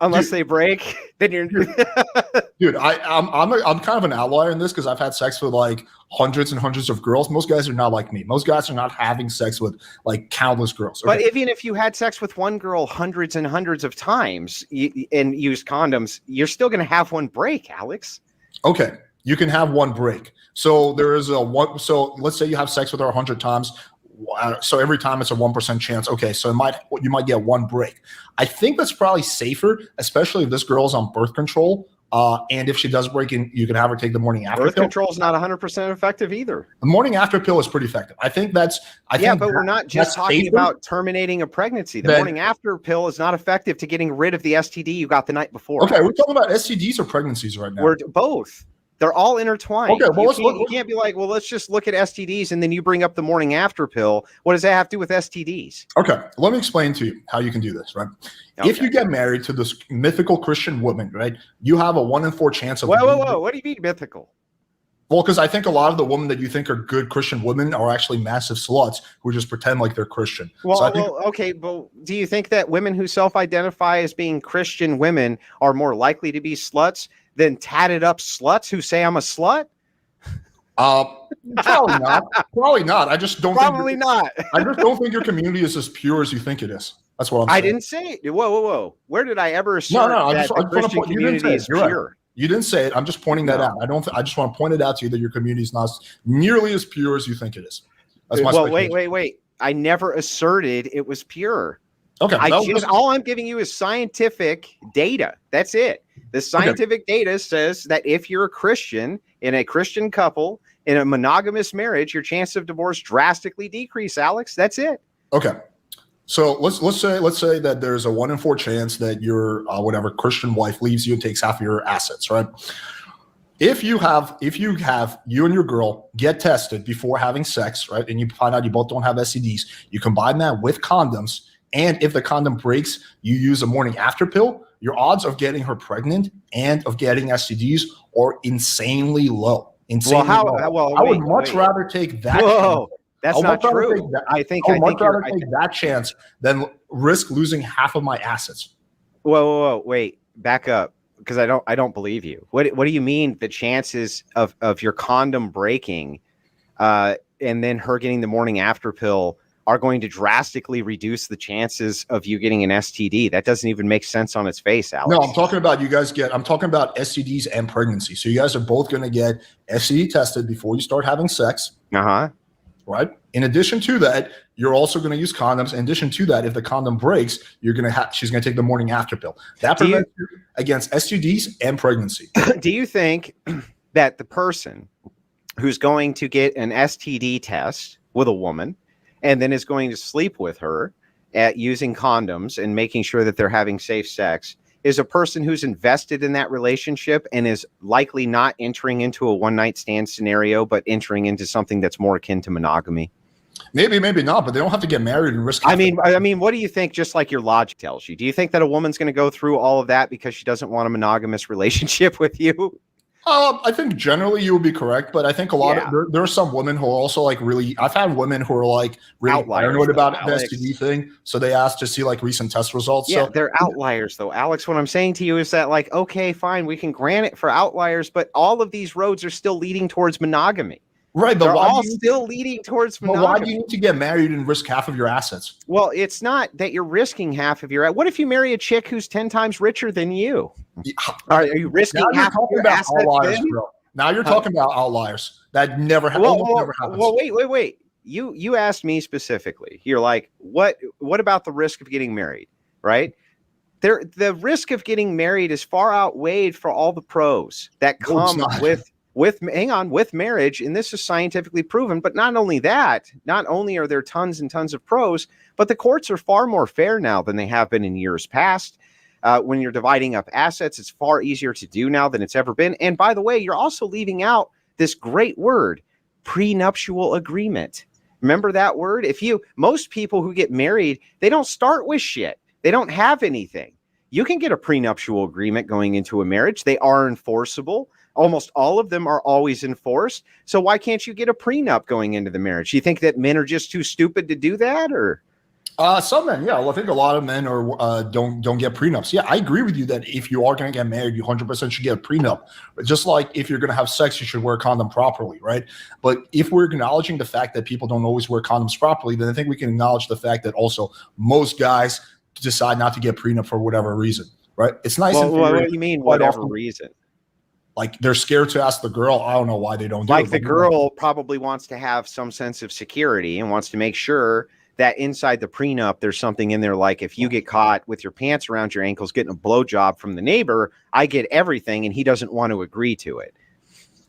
Unless they break, then you're dude. I'm kind of an outlier in this because I've had sex with like hundreds and hundreds of girls. Most guys are not like me. Most guys are not having sex with like countless girls. Okay? But even if you had sex with one girl hundreds and hundreds of times and used condoms, you're still going to have one break, Alex. Okay, you can have one break. So there is one. So let's say you have sex with her 100 times. So every time it's a 1% chance. Okay, so you might get one break. I think that's probably safer, especially if this girl's on birth control. And if she does break in, you can have her take the morning after birth pill. Control is not 100% effective either. The morning after pill is pretty effective. I think but we're not just talking about terminating a pregnancy. The morning after pill is not effective to getting rid of the STD you got the night before. Okay, we're talking about STDs or pregnancies right now. We're both. They're all intertwined. Okay, well, you can't be like, well, let's just look at STDs and then you bring up the morning after pill. What does that have to do with STDs? Okay, let me explain to you how you can do this, right? Okay. If you get married to this mythical Christian woman, right, you have a 1 in 4 chance of. Whoa! What do you mean mythical? Well, because I think a lot of the women that you think are good Christian women are actually massive sluts who just pretend like they're Christian. Okay, but do you think that women who self-identify as being Christian women are more likely to be sluts than tatted up sluts who say I'm a slut? Probably not. Probably not. I just don't. Not. I just don't think your community is as pure as you think it is. That's what I'm saying. I didn't say it. Whoa! Where did I ever assert that the Christian community is pure? Right. You didn't say it. I'm just pointing that out. I just want to point it out to you that your community is not nearly as pure as you think it is. That's my wait. I never asserted it was pure. Okay. All I'm giving you is scientific data. That's it. The scientific data says that if you're a Christian in a Christian couple in a monogamous marriage, your chance of divorce drastically decrease, Alex. That's it. Okay. So let's say that there's a 1 in 4 chance that your whatever Christian wife leaves you and takes half of your assets, right? If you have you and your girl get tested before having sex, right, and you find out you both don't have STDs, you combine that with condoms, and if the condom breaks, you use a morning after pill, your odds of getting her pregnant and of getting STDs are insanely low. I would much rather take that. Whoa. That's not true. I think I'd much rather take that chance than risk losing half of my assets. Whoa, wait, back up, because I don't believe you. What do you mean the chances of your condom breaking, and then her getting the morning after pill are going to drastically reduce the chances of you getting an STD? That doesn't even make sense on its face, Alex. No, I'm talking about I'm talking about STDs and pregnancy. So you guys are both going to get STD tested before you start having sex. Right. In addition to that, you're also going to use condoms. In addition to that, if the condom breaks, she's going to take the morning after pill. That prevents you against STDs and pregnancy. Do you think that the person who's going to get an STD test with a woman and then is going to sleep with her at using condoms and making sure that they're having safe sex is a person who's invested in that relationship and is likely not entering into a one-night stand scenario, but entering into something that's more akin to monogamy? Maybe not, but they don't have to get married and risk. I mean, what do you think? Just like your logic tells you, do you think that a woman's going to go through all of that because she doesn't want a monogamous relationship with you? I think generally you would be correct, but I think a lot of there are some women who are also like really. I've had women who are like really paranoid about the STD thing, so they ask to see like recent test results. Yeah, they're outliers, though, Alex. What I'm saying to you is that, like, okay, fine, we can grant it for outliers, but all of these roads are still leading towards monogamy. Right, but They're why all do you, still leading towards but why monogamy. do you need to get married and risk half of your assets? Well, it's not that you're risking half of your. What if you marry a chick who's 10 times richer than you? Are you risking Now you're half of talking your about assets outliers, then? bro. Now you're talking about outliers. That never, almost never happens. Well, wait. You asked me specifically. You're like, what about the risk of getting married, right? The risk of getting married is far outweighed for all the pros that No, it's come not. with marriage, and this is scientifically proven. But not only that, not only are there tons and tons of pros, but the courts are far more fair now than they have been in years past. When you're dividing up assets, it's far easier to do now than it's ever been. And by the way, you're also leaving out this great word, prenuptial agreement. Remember that word? Most people who get married, they don't start with shit. They don't have anything. You can get a prenuptial agreement going into a marriage. They are enforceable. Almost all of them are always enforced. So why can't you get a prenup going into the marriage? You think that men are just too stupid to do that, or? Some men, yeah. Well, I think a lot of men are don't get prenups. Yeah, I agree with you that if you are going to get married, you 100% should get a prenup. But just like if you're going to have sex, you should wear a condom properly, right? But if we're acknowledging the fact that people don't always wear condoms properly, then I think we can acknowledge the fact that also most guys decide not to get prenup for whatever reason, right? It's nice. Well, what do you mean, whatever reason? Like they're scared to ask the girl. I don't know why they don't do it. Like the girl probably wants to have some sense of security and wants to make sure that inside the prenup, there's something in there like if you get caught with your pants around your ankles getting a blowjob from the neighbor, I get everything, and he doesn't want to agree to it.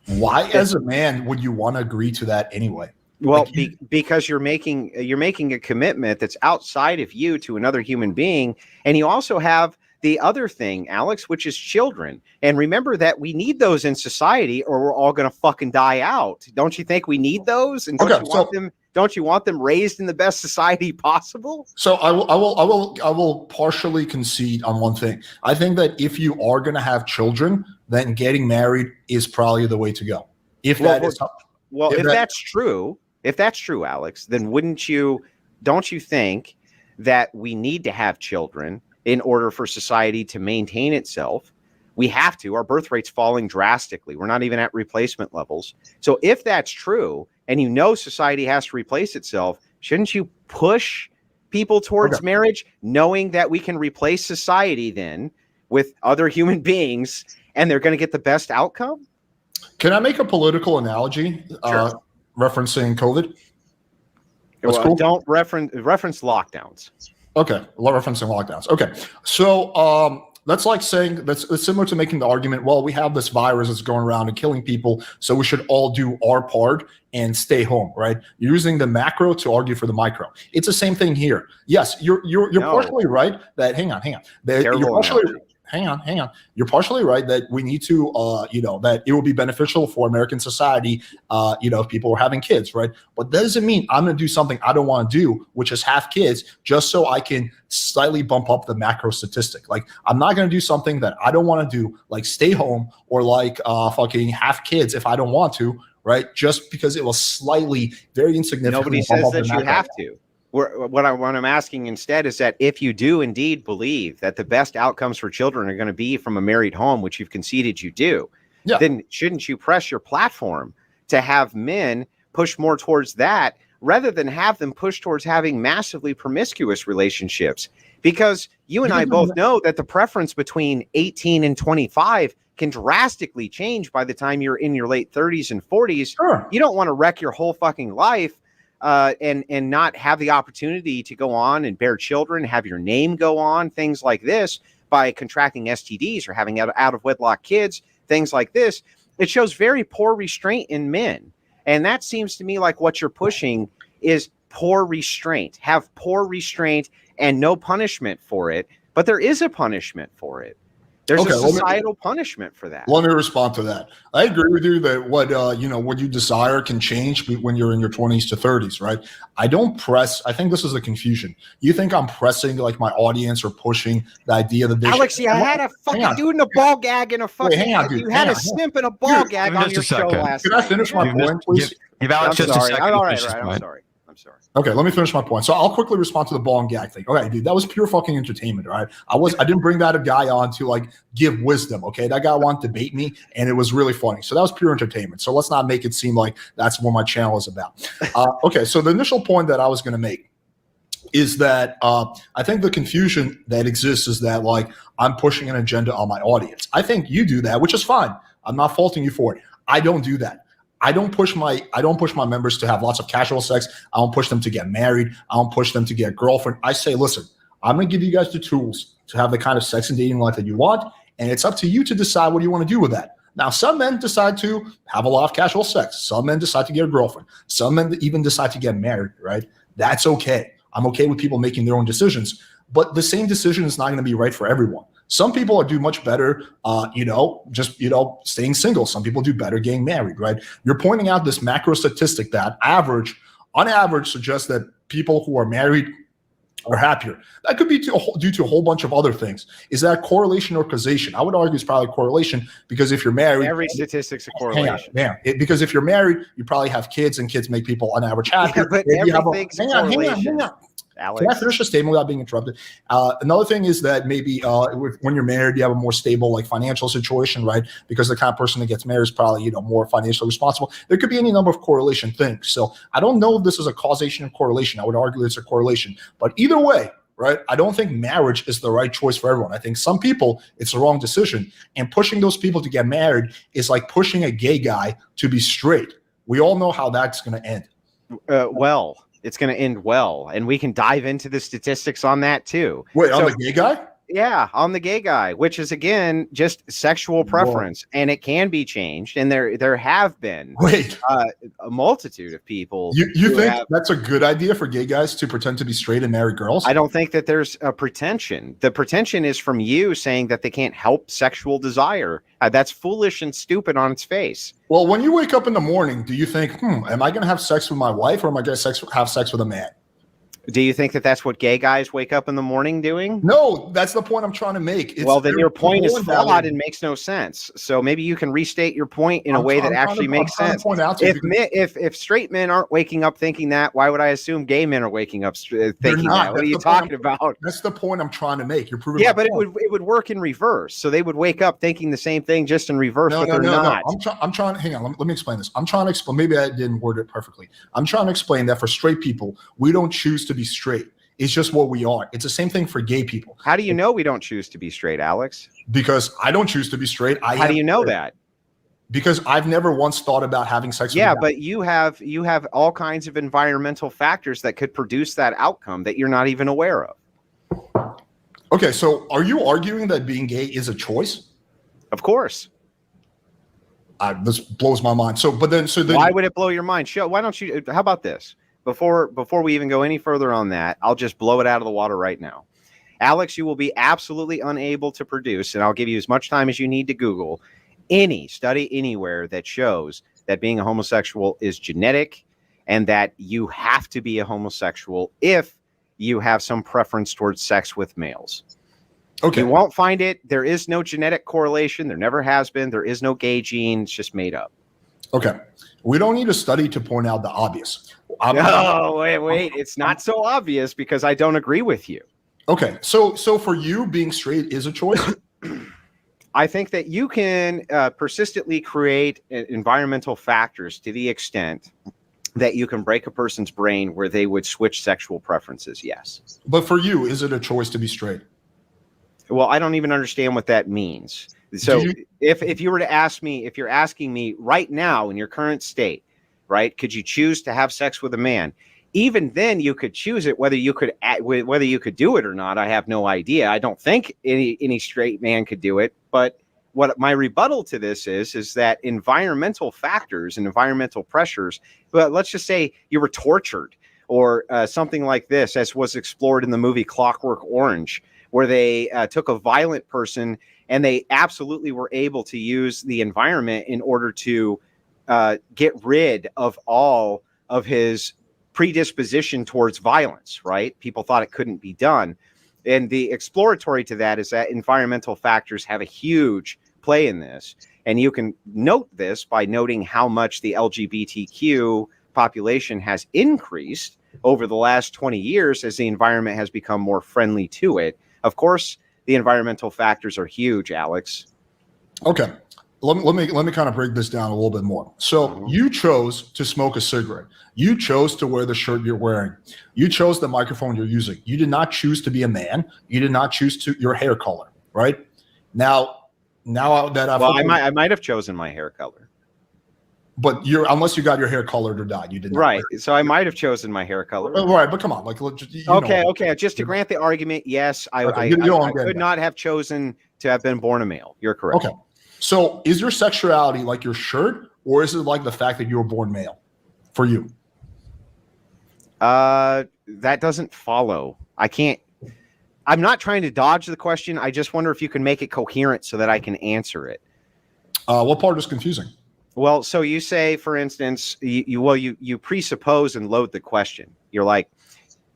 Why, as a man, would you want to agree to that anyway? Well, because you're making a commitment that's outside of you to another human being, and you also have the other thing, Alex, which is children. And remember that we need those in society, or we're all going to fucking die out. Don't you think we need those? And don't you want them raised in the best society possible? So I will partially concede on one thing. I think that if you are going to have children, then getting married is probably the way to go. If that's true, Alex, then don't you think that we need to have children in order for society to maintain itself? We have to. Our birth rate's falling drastically. We're not even at replacement levels. So if that's true, and society has to replace itself, shouldn't you push people towards marriage, knowing that we can replace society then with other human beings, and they're going to get the best outcome? Can I make a political analogy referencing COVID? Cool. Don't reference lockdowns. Okay, referencing lockdowns. Okay, so that's like saying it's similar to making the argument, well, we have this virus that's going around and killing people, so we should all do our part and stay home, right? You're using the macro to argue for the micro. It's the same thing here. Yes, you're partially right that hang on. You're partially right that we need to that it will be beneficial for American society if people are having kids, right? But that doesn't mean I'm going to do something I don't want to do, which is have kids, just so I can slightly bump up the macro statistic. Like I'm not going to do something that I don't want to do, like stay home or like fucking have kids if I don't want to, right? Just because it was slightly very insignificant. Nobody says that you have to. What I'm asking instead is that if you do indeed believe that the best outcomes for children are going to be from a married home, which you've conceded you do, then shouldn't you press your platform to have men push more towards that rather than have them push towards having massively promiscuous relationships? Because you and I both know that the preference between 18 and 25 can drastically change by the time you're in your late 30s and 40s. Sure. You don't want to wreck your whole fucking life and not have the opportunity to go on and bear children, have your name go on, things like this, by contracting STDs or having out of wedlock kids, things like this. It shows very poor restraint in men. And that seems to me like what you're pushing is poor restraint. Have poor restraint and no punishment for it. But there is a punishment for it. There's a societal punishment for that. Let me respond to that. I agree with you that what you desire can change when you're in your 20s to 30s, right? I don't press. I think this is the confusion. You think I'm pressing like my audience or pushing the idea that Alex, you had a fucking dude in a ball gag and a fucking you had a simp in a ball gag on your show last night. Can I finish my point, please? Give Alex just a second. All right. I'm sorry. I'm sorry. Okay, let me finish my point. So I'll quickly respond to the ball and gag thing. Okay, dude, that was pure fucking entertainment, right? I didn't bring that a guy on to like give wisdom. Okay, that guy wanted to bait me, and it was really funny. So that was pure entertainment. So let's not make it seem like that's what my channel is about. Okay, so the initial point that I was going to make is that I think the confusion that exists is that like I'm pushing an agenda on my audience. I think you do that, which is fine. I'm not faulting you for it. I don't do that. I don't push my members to have lots of casual sex. I don't push them to get married. I don't push them to get a girlfriend. I say, listen, I'm going to give you guys the tools to have the kind of sex and dating life that you want, and it's up to you to decide what you want to do with that. Now, some men decide to have a lot of casual sex. Some men decide to get a girlfriend. Some men even decide to get married, right? That's okay. I'm okay with people making their own decisions, but the same decision is not going to be right for everyone. Some people do much better, staying single. Some people do better getting married, right? You're pointing out this macro statistic that on average, suggests that people who are married are happier. That could be due to a whole bunch of other things. Is that correlation or causation? I would argue it's probably correlation because if you're married, every statistic's a correlation. Because if you're married, you probably have kids, and kids make people on average happier. Yeah, but everything's a correlation. Alex. Can I finish the statement without being interrupted? Another thing is that maybe when you're married, you have a more stable like financial situation, right? Because the kind of person that gets married is probably more financially responsible. There could be any number of correlation things. So I don't know if this is a causation or correlation. I would argue it's a correlation. But either way, right? I don't think marriage is the right choice for everyone. I think some people it's the wrong decision, and pushing those people to get married is like pushing a gay guy to be straight. We all know how that's going to end. It's going to end well, and we can dive into the statistics on that too. Wait, on the gay guy? Yeah, on the gay guy, which is again just sexual preference, and it can be changed. And there have been a multitude of people. You think that's a good idea for gay guys to pretend to be straight and marry girls? I don't think that there's a pretension. The pretension is from you saying that they can't help sexual desire. That's foolish and stupid on its face. Well, when you wake up in the morning, do you think, am I going to have sex with my wife, or am I going to have sex with a man? Do you think that that's what gay guys wake up in the morning doing? No, that's the point I'm trying to make. Well, then your point is flawed and makes no sense. So maybe you can restate your point in a way that actually makes sense. If straight men aren't waking up thinking that, why would I assume gay men are waking up thinking that? What are you talking about? That's the point I'm trying to make. You're proving. Yeah, but it would work in reverse. So they would wake up thinking the same thing, just in reverse, but they're not. I'm trying. Hang on. Let me explain this. I'm trying to explain. Maybe I didn't word it perfectly. I'm trying to explain that for straight people, we don't choose to be straight. It's just what we are. It's the same thing for gay people. How do you know we don't choose to be straight, Alex? Because I don't choose to be straight. How do you know that? Because I've never once thought about having sex with a guy. But you have all kinds of environmental factors that could produce that outcome that you're not even aware of. Okay, so are you arguing that being gay is a choice? Of course. This blows my mind. So why would it blow your mind? Why don't you? How about this? Before we even go any further on that, I'll just blow it out of the water right now. Alex, you will be absolutely unable to produce, and I'll give you as much time as you need to Google, any study anywhere that shows that being a homosexual is genetic and that you have to be a homosexual if you have some preference towards sex with males. Okay. You won't find it. There is no genetic correlation. There never has been. There is no gay gene. It's just made up. Okay. We don't need a study to point out the obvious. Wait. It's not so obvious because I don't agree with you. Okay. So for you, being straight is a choice? I think that you can persistently create environmental factors to the extent that you can break a person's brain where they would switch sexual preferences, yes. But for you, is it a choice to be straight? Well, I don't even understand what that means. So if you were to ask me, if you're asking me right now in your current state, right, could you choose to have sex with a man? Even then you could choose it, whether you could do it or not. I have no idea. I don't think any straight man could do it. But what my rebuttal to this is that environmental factors and environmental pressures, but let's just say you were tortured or something like this, as was explored in the movie Clockwork Orange, where they took a violent person and they absolutely were able to use the environment in order to get rid of all of his predisposition towards violence, right? People thought it couldn't be done. And the exploratory to that is that environmental factors have a huge play in this. And you can note this by noting how much the LGBTQ population has increased over the last 20 years as the environment has become more friendly to it. Of course, the environmental factors are huge, Alex. Okay. Let me kind of break this down a little bit more. So you chose to smoke a cigarette. You chose to wear the shirt you're wearing. You chose the microphone you're using. You did not choose to be a man. You did not choose your hair color, right? Now that I might have chosen my hair color. But unless you got your hair colored or dyed, you did not. Right. So I might have chosen my hair color. Right, but come on, okay. Just to grant the argument, yes, I could not have chosen to have been born a male. You're correct. Okay. So is your sexuality like your shirt, or is it like the fact that you were born male for you? That doesn't follow. I'm not trying to dodge the question. I just wonder if you can make it coherent so that I can answer it. What part is confusing? Well, so you say, for instance, you presuppose and load the question. You're like,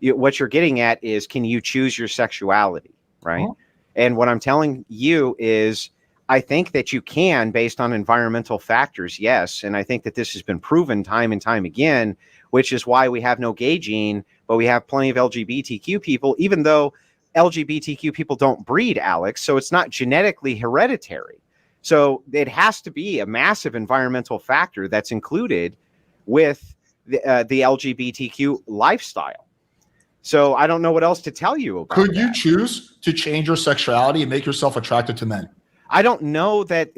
what you're getting at is, can you choose your sexuality, right? Uh-huh. And what I'm telling you is, I think that you can based on environmental factors, yes. And I think that this has been proven time and time again, which is why we have no gay gene, but we have plenty of LGBTQ people, even though LGBTQ people don't breed, Alex. So it's not genetically hereditary. So it has to be a massive environmental factor that's included with the LGBTQ lifestyle. So I don't know what else to tell you about Could you choose to change your sexuality and make yourself attracted to men? I don't know that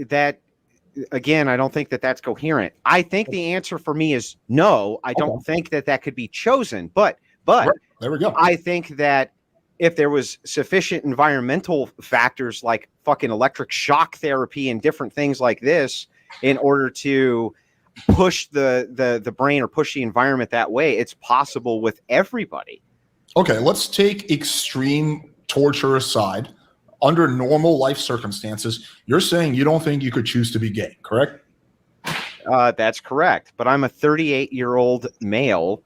again, I don't think that that's coherent. I think the answer for me is no. I don't think that could be chosen, but right. There we go. I think that if there was sufficient environmental factors like fucking electric shock therapy and different things like this in order to push the brain or push the environment that way, it's possible with everybody. Okay, let's take extreme torture aside. Under normal life circumstances, you're saying you don't think you could choose to be gay, correct? That's correct. But I'm a 38-year-old male,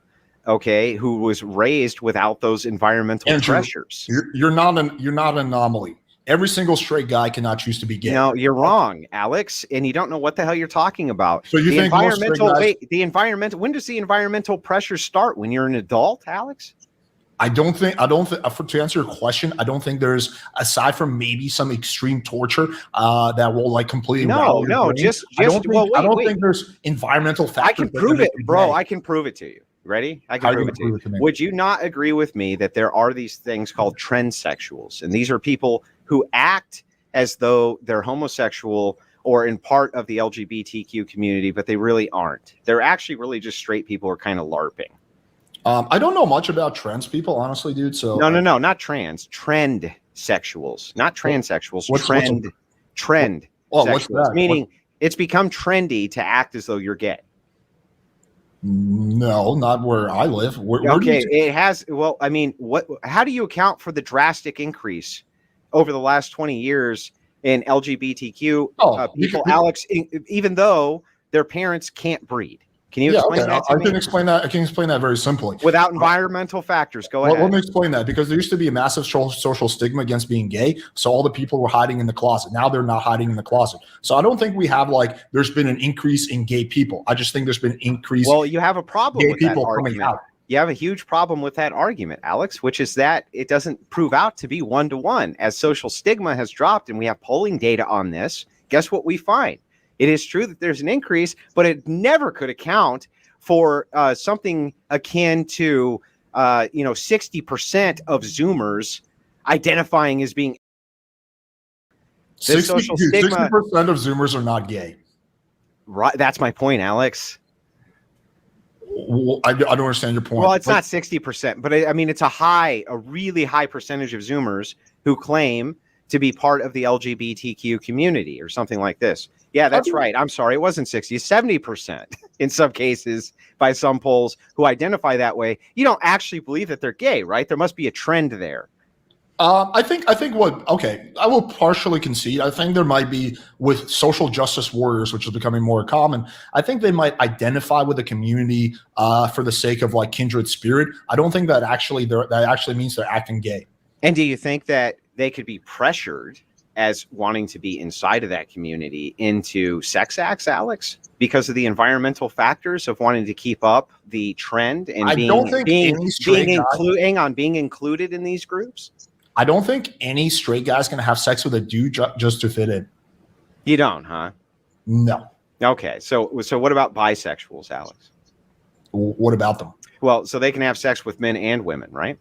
okay, who was raised without those environmental pressures. You're not an anomaly. Every single straight guy cannot choose to be gay. No, you're wrong, Alex, and you don't know what the hell you're talking about. So you think when does the environmental pressure start? When you're an adult, Alex? I don't think to answer your question, I don't think there's, aside from maybe some extreme torture that will like completely I don't think there's environmental factors. I can prove it, bro. I can prove it to you. Ready? I can prove it to you. Would you not agree with me that there are these things called transsexuals, and these are people who act as though they're homosexual or in part of the LGBTQ community, but they really aren't. They're actually really just straight people who are kind of LARPing. I don't know much about trans people, honestly, dude. So no, not trans. Trend sexuals, not transsexuals. Trend sexuals, meaning it's become trendy to act as though you're gay. No, not where I live. It has. Well, I mean, how do you account for the drastic increase over the last 20 years in LGBTQ people, Alex? Even though their parents can't breed. Can you explain that to me? I can explain that very simply. Without environmental factors, go ahead. Let me explain that, because there used to be a massive social stigma against being gay. So all the people were hiding in the closet. Now they're not hiding in the closet. So I don't think we have there's been an increase in gay people. I just think there's been an increase. Well, you have a problem with that argument. You have a huge problem with that argument, Alex, which is that it doesn't prove out to be one-to-one. As social stigma has dropped and we have polling data on this, guess what we find? It is true that there's an increase, but it never could account for something akin to 60% of Zoomers identifying as being 60% of Zoomers are not gay. Right, that's my point, Alex. Well, I don't understand your point. Well, it's not 60%, but I mean, it's a really high percentage of Zoomers who claim to be part of the LGBTQ community or something like this. Yeah, that's right. I'm sorry. It wasn't 60, 70% in some cases by some polls who identify that way. You don't actually believe that they're gay, right? There must be a trend there. I think I will partially concede. I think there might be with social justice warriors, which is becoming more common. I think they might identify with the community for the sake of kindred spirit. I don't think that actually means they're acting gay. And do you think that they could be pressured as wanting to be inside of that community into sex acts, Alex, because of the environmental factors of wanting to keep up the trend and being included in these groups? I don't think any straight guy's going to have sex with a dude just to fit in. You don't, huh? No. Okay. So what about bisexuals, Alex? What about them? Well, so they can have sex with men and women, right?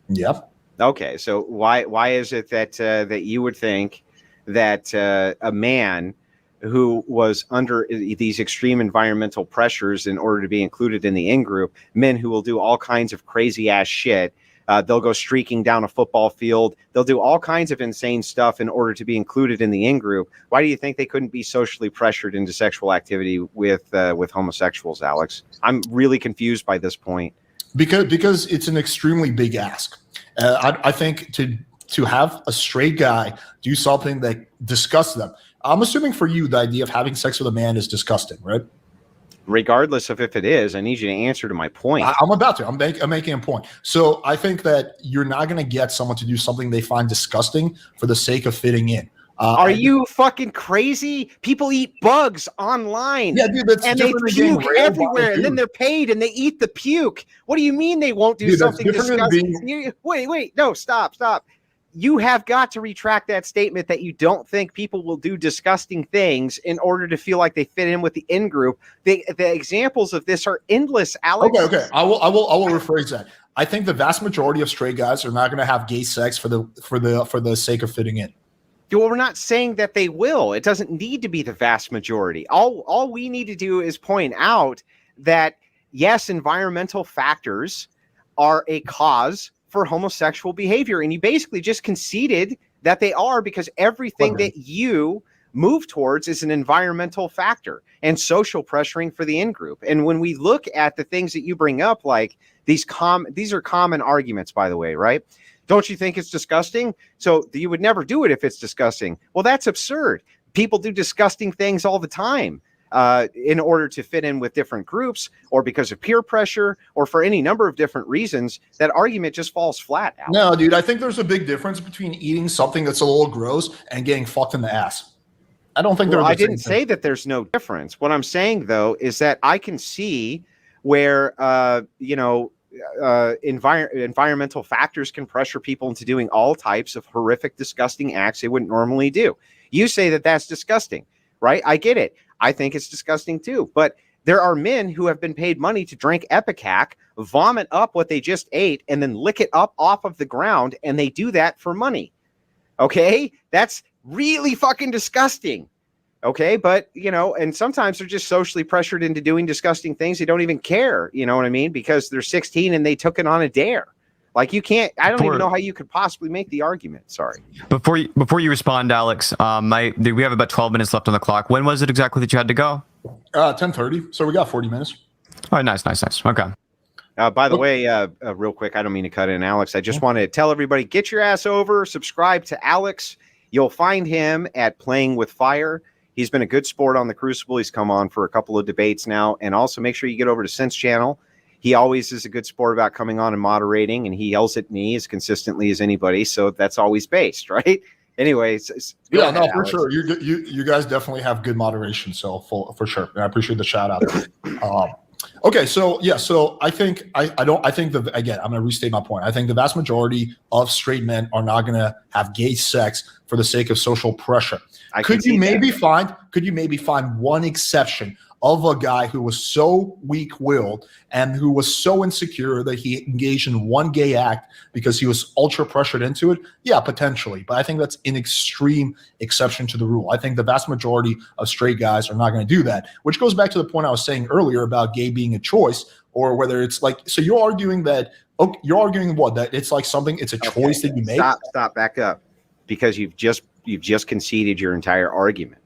Yep. Okay, so why is it that that you would think that a man who was under these extreme environmental pressures in order to be included in the in-group, men who will do all kinds of crazy ass shit, they'll go streaking down a football field, they'll do all kinds of insane stuff in order to be included in the in-group. Why do you think they couldn't be socially pressured into sexual activity with homosexuals, Alex? I'm really confused by this point. Because it's an extremely big ask. I think to have a straight guy do something that disgusts them. I'm assuming for you, the idea of having sex with a man is disgusting, right? Regardless of if it is, I need you to answer to my point. I'm about to. I'm making a point. So I think that you're not going to get someone to do something they find disgusting for the sake of fitting in. Are you fucking crazy? People eat bugs online. Yeah, dude, that's and they puke everywhere, and then they're paid and they eat the puke. What do you mean they won't do something disgusting? Wait, no, stop. You have got to retract that statement that you don't think people will do disgusting things in order to feel like they fit in with the in-group. The examples of this are endless, Alex. Okay. I will rephrase that. I think the vast majority of straight guys are not going to have gay sex for the sake of fitting in. Well, we're not saying that they will. It doesn't need to be the vast majority. All we need to do is point out that, yes, environmental factors are a cause for homosexual behavior. And you basically just conceded that they are, because everything that you move towards is an environmental factor and social pressuring for the in-group. And when we look at the things that you bring up, like these are common arguments, by the way, right? Don't you think it's disgusting? So you would never do it if it's disgusting. Well, that's absurd. People do disgusting things all the time in order to fit in with different groups, or because of peer pressure, or for any number of different reasons. That argument just falls flat, Alex. No, dude, I think there's a big difference between eating something that's a little gross and getting fucked in the ass. I don't think I didn't say that there's no difference. What I'm saying, though, is that I can see where, environmental factors can pressure people into doing all types of horrific, disgusting acts they wouldn't normally do. You say that that's disgusting, right? I get it. I think it's disgusting too. But there are men who have been paid money to drink Epicac, vomit up what they just ate, and then lick it up off of the ground, and they do that for money. Okay? That's really fucking disgusting. Okay, but and sometimes they're just socially pressured into doing disgusting things. They don't even care, you know what I mean? Because they're 16 and they took it on a dare. Like, you can't, I don't even know how you could possibly make the argument. Sorry. Before you respond, Alex, we have about 12 minutes left on the clock. When was it exactly that you had to go? 10:30. So we got 40 minutes. All right, nice. Okay. By the way, real quick, I don't mean to cut in, Alex. I just want to tell everybody, get your ass over, subscribe to Alex. You'll find him at Playing with Fire. He's been a good sport on the Crucible. He's come on for a couple of debates now. And also make sure you get over to Sense Channel. He always is a good sport about coming on and moderating, and he yells at me as consistently as anybody. So that's always based, right? Anyways. Yeah, no, for sure. You guys definitely have good moderation. So for sure. And I appreciate the shout out. Okay, so yeah, so I think again, I'm going to restate my point. I think the vast majority of straight men are not going to have gay sex for the sake of social pressure. Could you maybe find one exception of a guy who was so weak-willed and who was so insecure that he engaged in one gay act because he was ultra pressured into it? Yeah, potentially. But I think that's an extreme exception to the rule. I think the vast majority of straight guys are not going to do that, which goes back to the point I was saying earlier about gay being a choice, or whether it's like, so you're arguing that, what, that it's like something, it's a choice that you make? Stop, back up. Because you've just conceded your entire argument,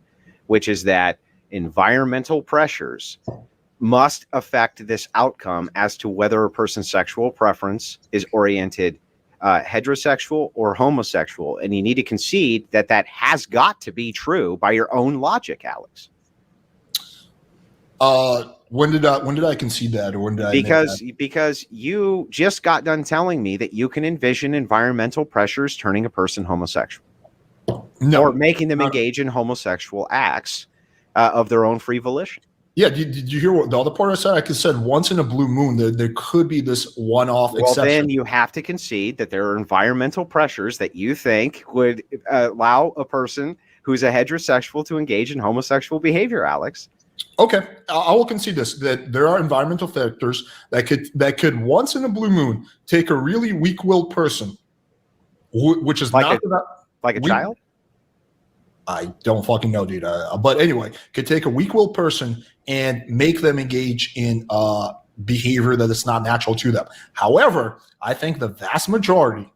which is that environmental pressures must affect this outcome as to whether a person's sexual preference is oriented heterosexual or homosexual. And you need to concede that has got to be true by your own logic, Alex. When did I concede that, or when did I? Because you just got done telling me that you can envision environmental pressures turning a person homosexual. No. or making them engage in homosexual acts of their own free volition. Yeah, did you hear what the other part I said? I said once in a blue moon, there could be this one-off exception. Then you have to concede that there are environmental pressures that you think would allow a person who's a heterosexual to engage in homosexual behavior, Alex. Okay, I will concede this, that there are environmental factors that could once in a blue moon take a really weak-willed person, which is like not a child. I don't fucking know, dude. But anyway, could take a weak-willed person and make them engage in behavior that is not natural to them. However, I think the vast majority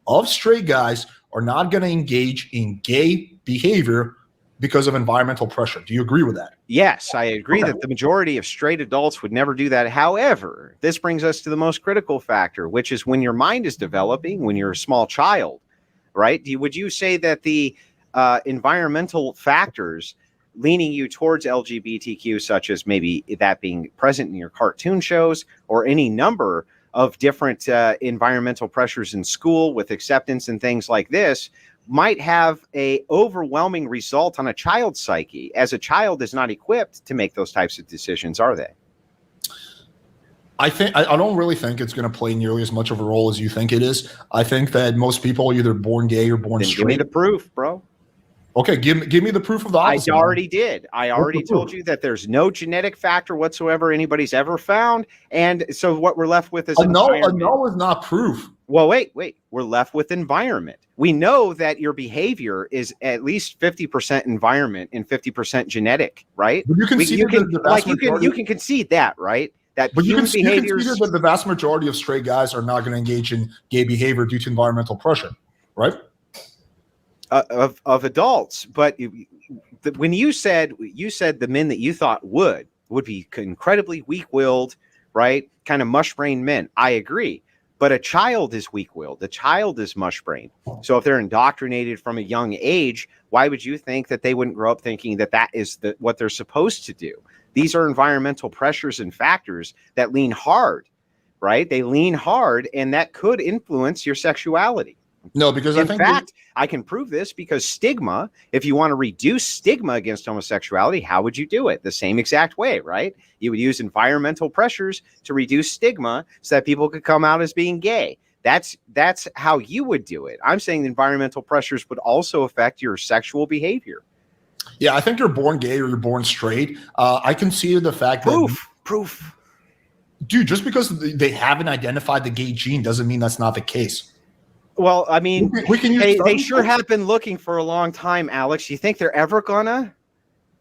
of straight guys are not going to engage in gay behavior because of environmental pressure. Do you agree with that? Yes, I agree that the majority of straight adults would never do that. However, this brings us to the most critical factor, which is when your mind is developing, when you're a small child, right? Would you say that the environmental factors leaning you towards LGBTQ, such as maybe that being present in your cartoon shows or any number of different environmental pressures in school with acceptance and things like this, might have a overwhelming result on a child's psyche, as a child is not equipped to make those types of decisions, are they? I don't really think it's going to play nearly as much of a role as you think it is. I think that most people are either born gay or born straight. Give me the proof, bro. Okay, give me the proof of the opposite. I already did. I already told you that there's no genetic factor whatsoever anybody's ever found, and so what we're left with is a null is not proof. Well, wait. We're left with environment. We know that your behavior is at least 50% environment and 50% genetic, right? But you can concede that, right? That but human behaviors. That the vast majority of straight guys are not going to engage in gay behavior due to environmental pressure, right? Of adults, but when you said the men that you thought would be incredibly weak-willed, right? Kind of mush-brained men. I agree. But a child is weak-willed. The child is mush-brained. So if they're indoctrinated from a young age, why would you think that they wouldn't grow up thinking that is what they're supposed to do? These are environmental pressures and factors that lean hard, right? They lean hard, and that could influence your sexuality. No, because in fact, I can prove this because stigma, if you want to reduce stigma against homosexuality, how would you do it? The same exact way, right? You would use environmental pressures to reduce stigma so that people could come out as being gay. That's how you would do it. I'm saying the environmental pressures would also affect your sexual behavior. Yeah, I think you're born gay or you're born straight. I can see the fact proof. Dude, just because they haven't identified the gay gene doesn't mean that's not the case. Well, I mean, they sure have have been looking for a long time, Alex. You think they're ever gonna?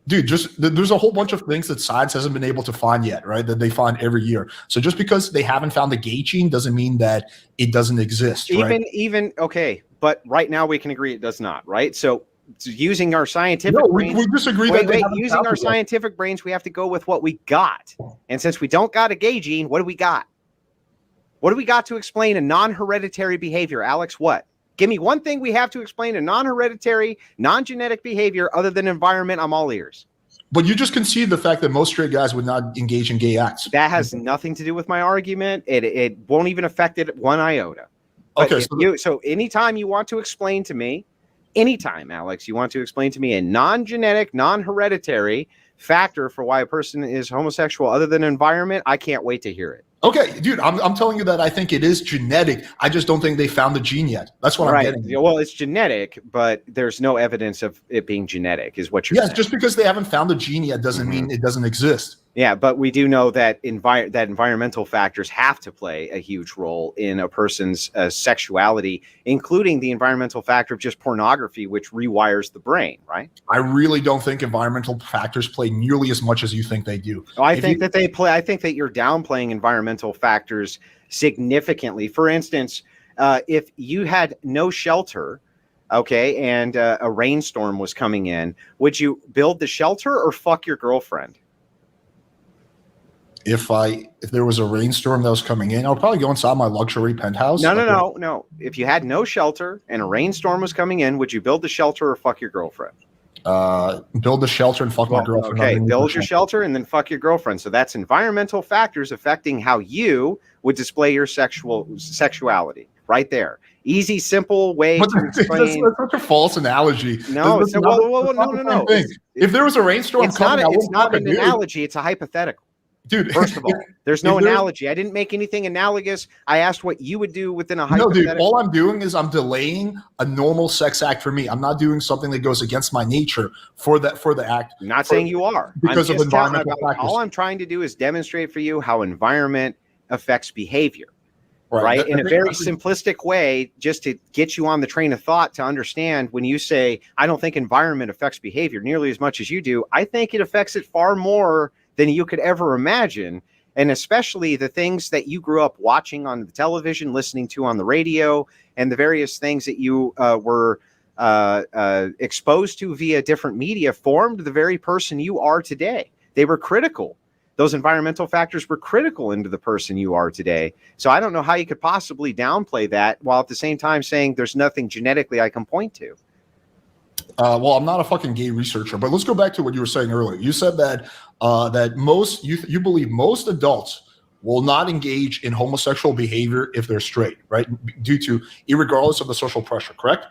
Dude, there's a whole bunch of things that science hasn't been able to find yet, right? That they find every year. So just because they haven't found the gay gene doesn't mean that it doesn't exist, right? Even okay, but right now we can agree it does not, right? So using our scientific brains, we disagree using our scientific brains, we have to go with what we got. And since we don't got a gay gene, what do we got? What do we got to explain a non-hereditary behavior, Alex? What? Give me one thing we have to explain a non-hereditary, non-genetic behavior other than environment. I'm all ears. But you just concede the fact that most straight guys would not engage in gay acts. That has nothing to do with my argument. It won't even affect it one iota. But okay. So anytime you want to explain to me, anytime, Alex, you want to explain to me a non-genetic, non-hereditary factor for why a person is homosexual other than environment, I can't wait to hear it. Okay, dude, I'm telling you that I think it is genetic. I just don't think they found the gene yet. That's what I'm getting. Well, it's genetic, but there's no evidence of it being genetic, is what you're saying. Yes, just because they haven't found the gene yet doesn't mean it doesn't exist. Yeah, but we do know that environmental factors have to play a huge role in a person's sexuality, including the environmental factor of just pornography, which rewires the brain, right? I really don't think environmental factors play nearly as much as you think they do. I think that they play. I think that you're downplaying environmental factors significantly. For instance, if you had no shelter, okay, and a rainstorm was coming in, would you build the shelter or fuck your girlfriend? If there was a rainstorm that was coming in, I would probably go inside my luxury penthouse. No. If you had no shelter and a rainstorm was coming in, would you build the shelter or fuck your girlfriend? Build the shelter and fuck my girlfriend. Okay, build your shelter and then fuck your girlfriend. So that's environmental factors affecting how you would display your sexuality. right there. Easy, simple way But to explain. that's such a false analogy. No, That's no, no. If there was a rainstorm coming, It's not an analogy. It's a hypothetical. Dude, First of all, there's no analogy. I didn't make anything analogous. I asked what you would do within a hypothetical. No, dude, all I'm doing is I'm delaying a normal sex act for me. I'm not doing something that goes against my nature for the act. I'm not saying you are. Because of environmental factors. All I'm trying to do is demonstrate for you how environment affects behavior. Right? In a very simplistic way, just to get you on the train of thought to understand when you say, I don't think environment affects behavior nearly as much as you do. I think it affects it far more than you could ever imagine. And especially the things that you grew up watching on the television, listening to on the radio, and the various things that you were exposed to via different media formed the very person you are today. They were critical. Those environmental factors were critical into the person you are today. So I don't know how you could possibly downplay that while at the same time saying there's nothing genetically I can point to. Well, I'm not a fucking gay researcher, but let's go back to what you were saying earlier. You said that you believe most adults will not engage in homosexual behavior if they're straight, right? Due to irregardless of the social pressure, correct?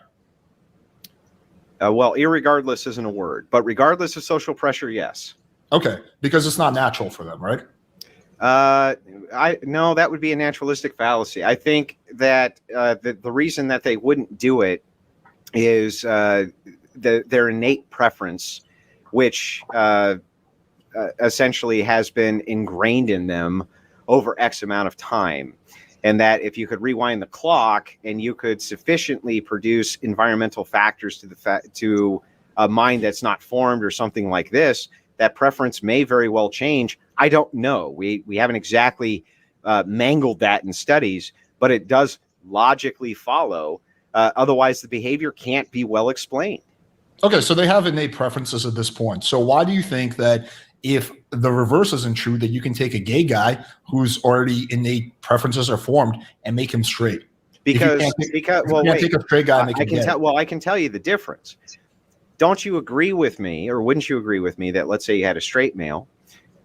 Well, irregardless isn't a word, but regardless of social pressure, yes. Okay, because it's not natural for them, right? No, that would be a naturalistic fallacy. I think that the reason that they wouldn't do it is their innate preference, which essentially has been ingrained in them over X amount of time. And that if you could rewind the clock and you could sufficiently produce environmental factors to a mind that's not formed or something like this, that preference may very well change. I don't know. We haven't exactly mangled that in studies, but it does logically follow. Otherwise, the behavior can't be well explained. Okay, so they have innate preferences at this point. So why do you think that if the reverse isn't true, that you can take a gay guy whose already innate preferences are formed and make him straight? Because take a straight guy and make him gay. I can tell you the difference. Don't you agree with me, or wouldn't you agree with me, that let's say you had a straight male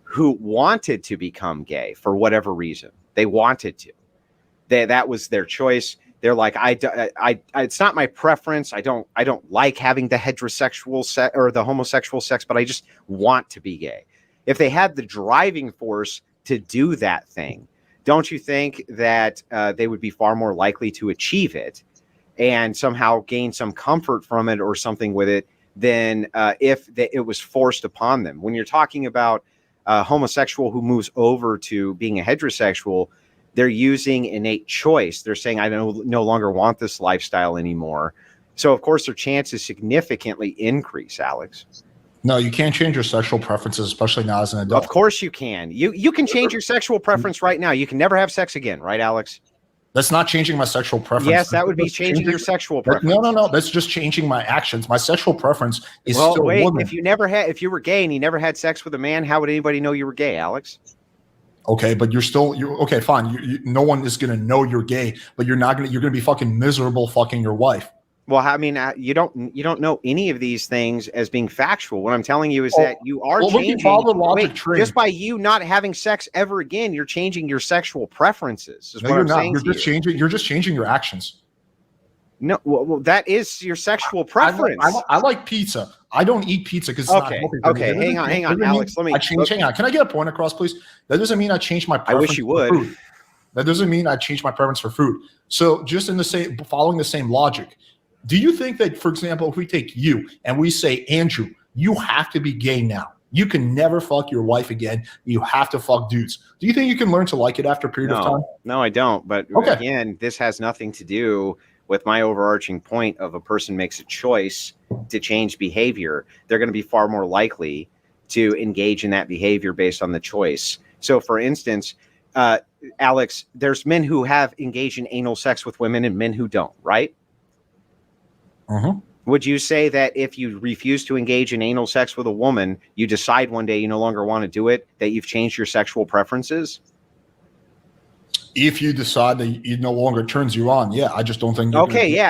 who wanted to become gay for whatever reason? They wanted to. That was their choice. They're like, it's not my preference. I don't like having the heterosexual sex or the homosexual sex, but I just want to be gay. If they had the driving force to do that thing, don't you think that they would be far more likely to achieve it and somehow gain some comfort from it or something with it than if it was forced upon them? When you're talking about a homosexual who moves over to being a heterosexual, they're using innate choice. They're saying, I no longer want this lifestyle anymore. So, of course, their chances significantly increase, Alex. No, you can't change your sexual preferences, especially not as an adult. Of course you can. You can change your sexual preference right now. You can never have sex again, right, Alex? That's not changing my sexual preference. Yes, that would be changing your sexual preference. No. That's just changing my actions. My sexual preference is still wait, woman. if you were gay and you never had sex with a man, how would anybody know you were gay, Alex? Okay, but you're okay. Fine. No one is gonna know you're gay, but you're gonna be fucking miserable fucking your wife. Well, I mean, you don't know any of these things as being factual. What I'm telling you is that you are changing. Just by you not having sex ever again, you're changing your sexual preferences. No, you're not. You're just changing your actions. No, well, that is your sexual preference. I like pizza. I don't eat pizza because it's not healthy. Okay, hang on, Alex. Hang on. Can I get a point across, please? That doesn't mean I changed my preference. I wish you would. For food. That doesn't mean I changed my preference for food. So, just following the same logic, do you think that, for example, if we take you and we say, Andrew, you have to be gay now. You can never fuck your wife again. You have to fuck dudes. Do you think you can learn to like it after a period of time? No, I don't. But again, this has nothing to do with my overarching point of a person makes a choice to change behavior. They're going to be far more likely to engage in that behavior based on the choice. So, for instance, Alex, there's men who have engaged in anal sex with women and men who don't, right? Mm-hmm. Would you say that if you refuse to engage in anal sex with a woman, you decide one day you no longer want to do it, that you've changed your sexual preferences? If you decide that it no longer turns you on, yeah, I just don't think.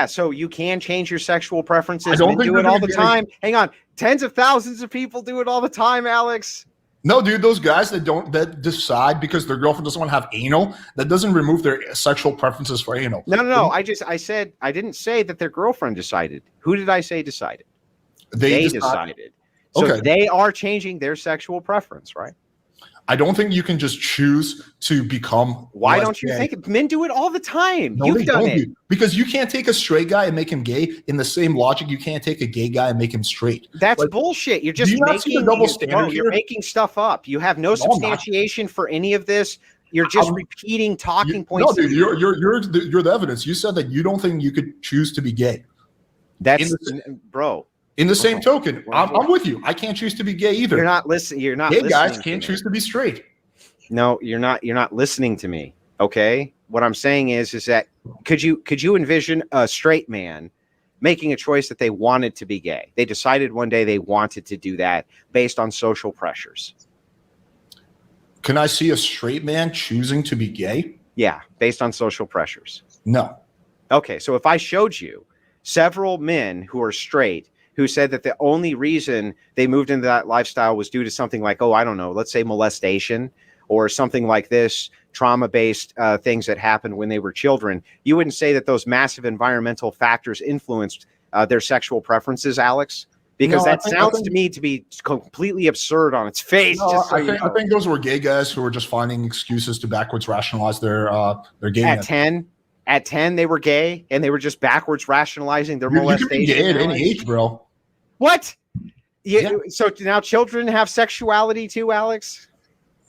So you can change your sexual preferences. I don't think do it all the time. Hang on, tens of thousands of people do it all the time, Alex. No, dude, those guys that decide because their girlfriend doesn't want to have anal, that doesn't remove their sexual preferences for anal. No. I didn't say that their girlfriend decided. Who did I say decided? They decided. So Okay. they are changing their sexual preference, right? I don't think you can just choose to become. Why less don't you gay. think men do it all the time? No, You've they done don't, it. dude. Because you can't take a straight guy and make him gay. In the same logic, you can't take a gay guy and make him straight. That's Like, bullshit. You're just do you not see the making double standard you're here? making stuff up. You have no No, I'm not. substantiation for any of this. You're just repeating talking points. No, dude, you're the evidence. You said that you don't think you could choose to be gay. That's bro. In the same token, I'm with you. I can't choose to be gay either. You're not listening. You're not. Gay listening guys to can't me. choose to be straight. No, you're not. You're not listening to me. Okay. What I'm saying is that could you envision a straight man making a choice that they wanted to be gay? They decided one day they wanted to do that based on social pressures. Can I see a straight man choosing to be gay? Yeah, based on social pressures. No. Okay, so if I showed you several men who are straight who said that the only reason they moved into that lifestyle was due to something like, oh, I don't know, let's say molestation or something like this, trauma-based things that happened when they were children, you wouldn't say that those massive environmental factors influenced their sexual preferences, Alex? Because No, that sounds to me to be completely absurd on its face. No, just so I think those were gay guys who were just finding excuses to backwards rationalize their gayness. At 10, they were gay, and they were just backwards rationalizing their molestation. You can be gay at any age, bro. What? So now children have sexuality too, Alex?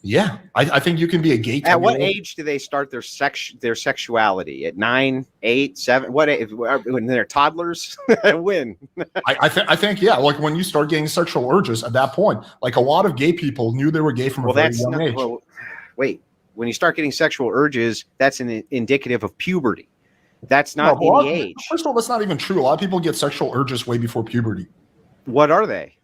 Yeah, I think you can be a gay. At what age do they start their sexuality? At 9, 8, 7? What age? When they're toddlers? When? I think yeah, like when you start getting sexual urges at that point. Like a lot of gay people knew they were gay from a very young age. Well, wait, when you start getting sexual urges, that's an indicative of puberty. That's not any age. First of all, that's not even true. A lot of people get sexual urges way before puberty. What are they?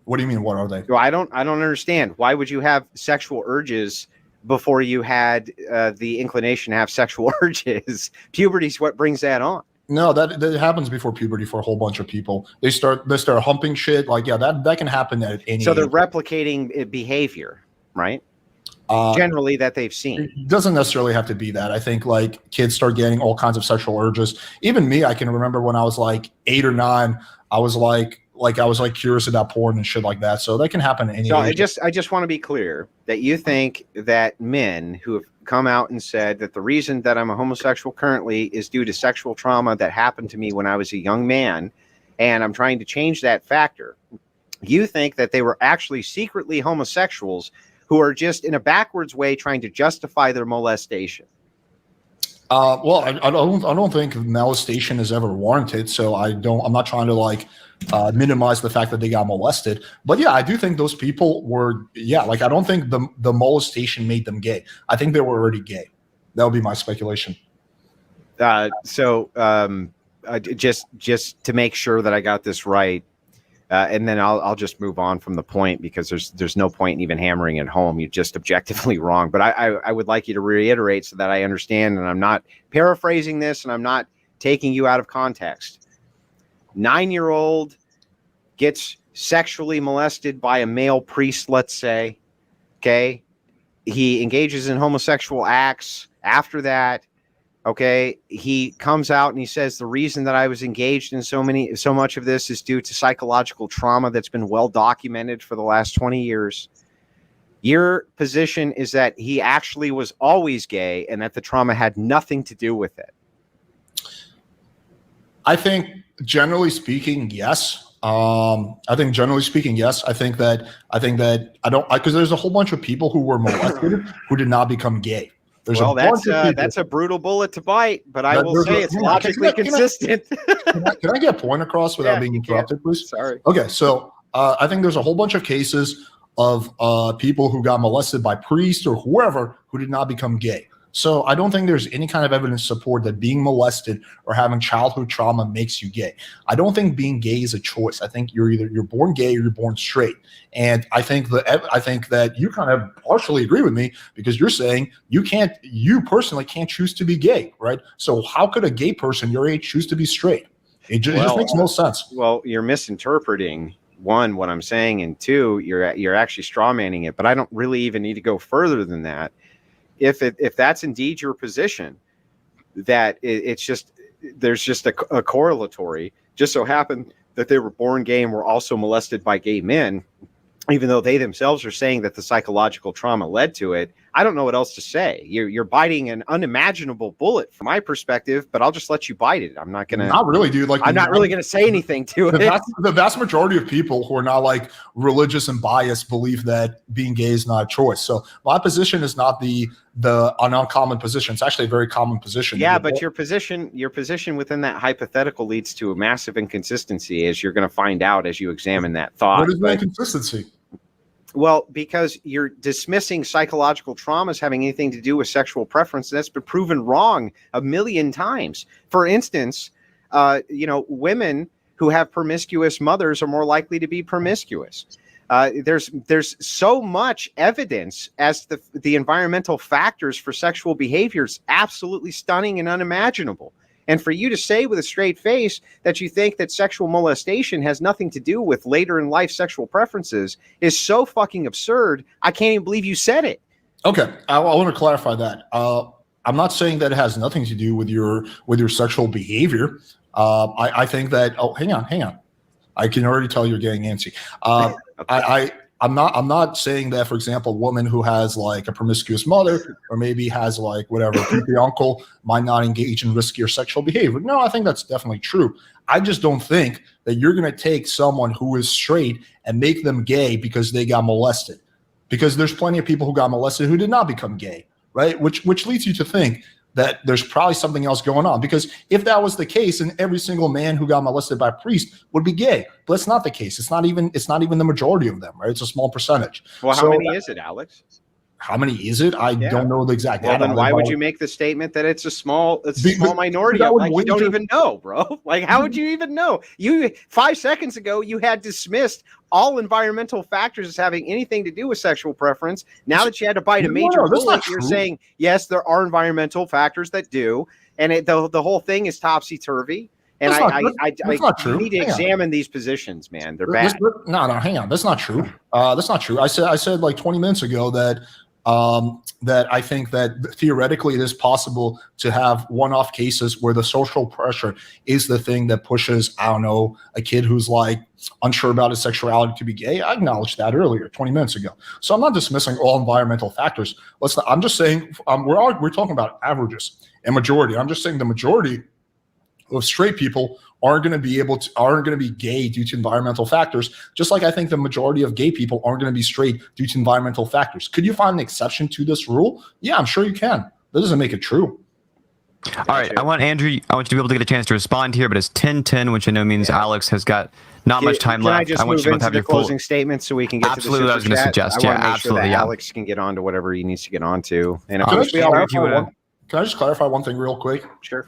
What do you mean? What are they? Well, I don't understand. Why would you have sexual urges before you had the inclination to have sexual urges? Puberty is what brings that on. No, that happens before puberty for a whole bunch of people. They start humping shit. Like, yeah, that can happen at any. So they're replicating behavior, right? Generally, that they've seen. It doesn't necessarily have to be that. I think like kids start getting all kinds of sexual urges. Even me, I can remember when I was like 8 or 9, I was like curious about porn and shit like that. So that can happen at any age. I just want to be clear that you think that men who have come out and said that the reason that I'm a homosexual currently is due to sexual trauma that happened to me when I was a young man, and I'm trying to change that factor. You think that they were actually secretly homosexuals who are just in a backwards way trying to justify their molestation. Well, I don't think molestation is ever warranted. So I'm not trying to like minimize the fact that they got molested. But yeah, I do think those people were, like I don't think the molestation made them gay. I think they were already gay. That would be my speculation. Just to make sure that I got this right, and then I'll just move on from the point because there's no point in even hammering it home. You're just objectively wrong. But I would like you to reiterate so that I understand, and I'm not paraphrasing this, and I'm not taking you out of context. 9-year-old gets sexually molested by a male priest, let's say. Okay, he engages in homosexual acts. After that, okay, he comes out and he says the reason that I was engaged in so much of this is due to psychological trauma that's been well documented for the last 20 years. Your position is that he actually was always gay and that the trauma had nothing to do with it. I think generally speaking, yes. I think that because there's a whole bunch of people who were molested who did not become gay. That's a brutal bullet to bite, but I will say it's logically consistent. Can I get a point across without being interrupted, please? Sorry. Okay, so I think there's a whole bunch of cases of people who got molested by priests or whoever who did not become gay. So I don't think there's any kind of evidence to support that being molested or having childhood trauma makes you gay. I don't think being gay is a choice. I think you're born gay or you're born straight. And I think that you kind of partially agree with me because you're saying you personally can't choose to be gay, right? So how could a gay person your age choose to be straight? It just makes no sense. Well, you're misinterpreting one, what I'm saying, and two, you're actually strawmanning it. But I don't really even need to go further than that. If that's indeed your position, that it's just there's just a correlatory. Just so happened that they were born gay and were also molested by gay men, even though they themselves are saying that the psychological trauma led to it. I don't know what else to say. You're biting an unimaginable bullet from my perspective, but I'll just let you bite it. I'm not gonna. Not really, dude. Like, I'm not really gonna say anything to it. The vast majority of people who are not like religious and biased believe that being gay is not a choice. So my position is not an uncommon position. It's actually a very common position. Yeah, but your position within that hypothetical leads to a massive inconsistency, as you're going to find out as you examine that thought. What is that inconsistency? Well, because you're dismissing psychological trauma as having anything to do with sexual preference. That's been proven wrong a million times. For instance, women who have promiscuous mothers are more likely to be promiscuous. There's so much evidence as to the environmental factors for sexual behavior. It's absolutely stunning and unimaginable. And for you to say with a straight face that you think that sexual molestation has nothing to do with later in life sexual preferences is so fucking absurd. I can't even believe you said it. Okay, I want to clarify that. I'm not saying that it has nothing to do with your sexual behavior. I think that. Oh, hang on. I can already tell you're getting antsy. Okay. I'm not saying that, for example, a woman who has like a promiscuous mother or maybe has like whatever creepy uncle might not engage in riskier sexual behavior. No, I think that's definitely true. I just don't think that you're going to take someone who is straight and make them gay because they got molested. Because there's plenty of people who got molested who did not become gay, right? Which leads you to think that there's probably something else going on. Because if that was the case, then every single man who got molested by a priest would be gay. But that's not the case. It's not even the majority of them, right? It's a small percentage. Well, how many is it, Alex? How many is it? I don't know the exact data. Well, then why would you make the statement that it's a small minority? Like, you don't even know, bro. Like, how would you even know? 5 seconds ago, you had dismissed all environmental factors as having anything to do with sexual preference. Now that you had to bite a major bullet, you're saying, yes, there are environmental factors that do. And the whole thing is topsy-turvy. And that's not true. You need to examine these positions, man. They're bad. No, hang on. That's not true. That's not true. I said like 20 minutes ago that I think that theoretically it is possible to have one-off cases where the social pressure is the thing that pushes, I don't know, a kid who's like unsure about his sexuality to be gay. I acknowledged that earlier, 20 minutes ago. So I'm not dismissing all environmental factors. I'm just saying we're talking about averages and majority. I'm just saying the majority of straight people aren't going to be gay due to environmental factors, just like I think the majority of gay people aren't going to be straight due to environmental factors. Could you find an exception to this rule? Yeah, I'm sure you can. That doesn't make it true. All right, I want you to be able to get a chance to respond here, but it's 10:10, which I know means Alex has got not much time left. I want you to have your closing statement so we can get absolutely to the I was going to suggest. Yeah, absolutely. Alex can get on to whatever he needs to get on to. And can I just clarify one thing real quick? Sure.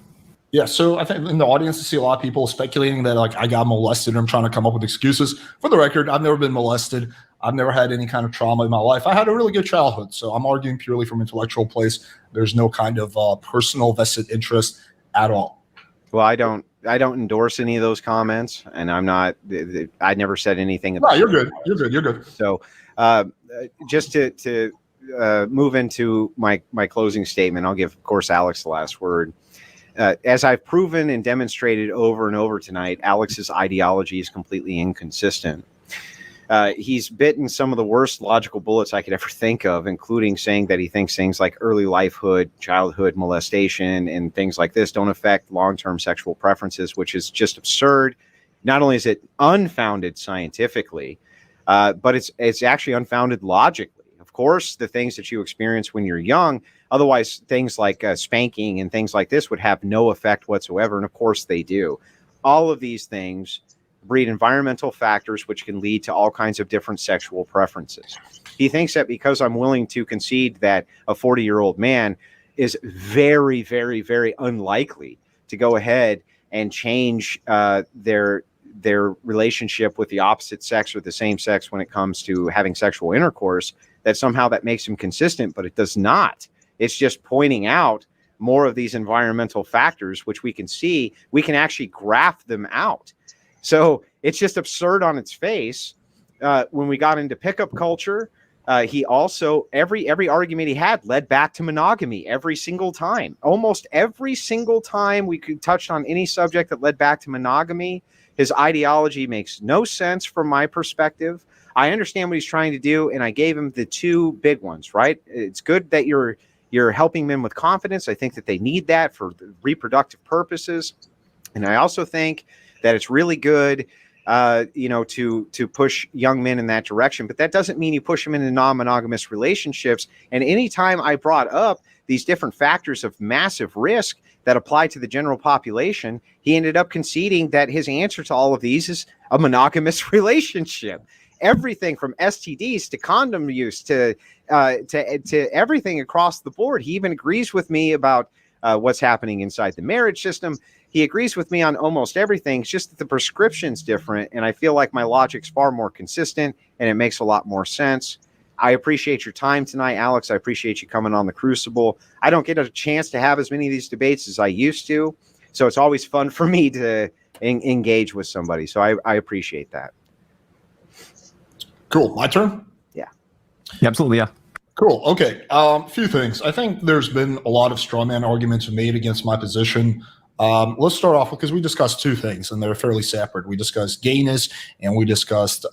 Yeah, so I think in the audience, I see a lot of people speculating that like I got molested and I'm trying to come up with excuses. For the record, I've never been molested. I've never had any kind of trauma in my life. I had a really good childhood, so I'm arguing purely from intellectual place. There's no kind of personal vested interest at all. Well, I don't endorse any of those comments, and I'm not. I never said anything about. No, you're good. You're good. So, just to move into my closing statement, I'll give, of course, Alex the last word. As I've proven and demonstrated over and over tonight, Alex's ideology is completely inconsistent. He's bitten some of the worst logical bullets I could ever think of, including saying that he thinks things like early lifehood, childhood molestation, and things like this don't affect long-term sexual preferences, which is just absurd. Not only is it unfounded scientifically, but it's actually unfounded logically. Of course, the things that you experience when you're young, otherwise things like spanking and things like this would have no effect whatsoever. And of course they do. All of these things breed environmental factors which can lead to all kinds of different sexual preferences. He thinks that because I'm willing to concede that a 40-year-old man is very, very, very unlikely to go ahead and change their relationship with the opposite sex or the same sex when it comes to having sexual intercourse, that somehow that makes him consistent, but it does not. It's just pointing out more of these environmental factors, which we can see, we can actually graph them out. So it's just absurd on its face. When we got into pickup culture, he also, every argument he had led back to monogamy every single time. Almost every single time we could touch on any subject that led back to monogamy. His ideology makes no sense from my perspective. I understand what he's trying to do, and I gave him the two big ones, right? It's good that you're helping men with confidence. I think that they need that for reproductive purposes. And I also think that it's really good, to push young men in that direction. But that doesn't mean you push them into non-monogamous relationships. And anytime I brought up these different factors of massive risk that apply to the general population, he ended up conceding that his answer to all of these is a monogamous relationship. Everything from STDs to condom use to everything across the board. He even agrees with me about what's happening inside the marriage system. He agrees with me on almost everything. It's just that the prescription's different, and I feel like my logic's far more consistent, and it makes a lot more sense. I appreciate your time tonight, Alex. I appreciate you coming on the Crucible. I don't get a chance to have as many of these debates as I used to, so it's always fun for me to engage with somebody. So I appreciate that. Cool. My turn? Yeah, absolutely. Yeah. Cool. Okay. A few things. I think there's been a lot of straw man arguments made against my position. Let's start off because we discussed two things, and they're fairly separate. We discussed gayness, and we discussed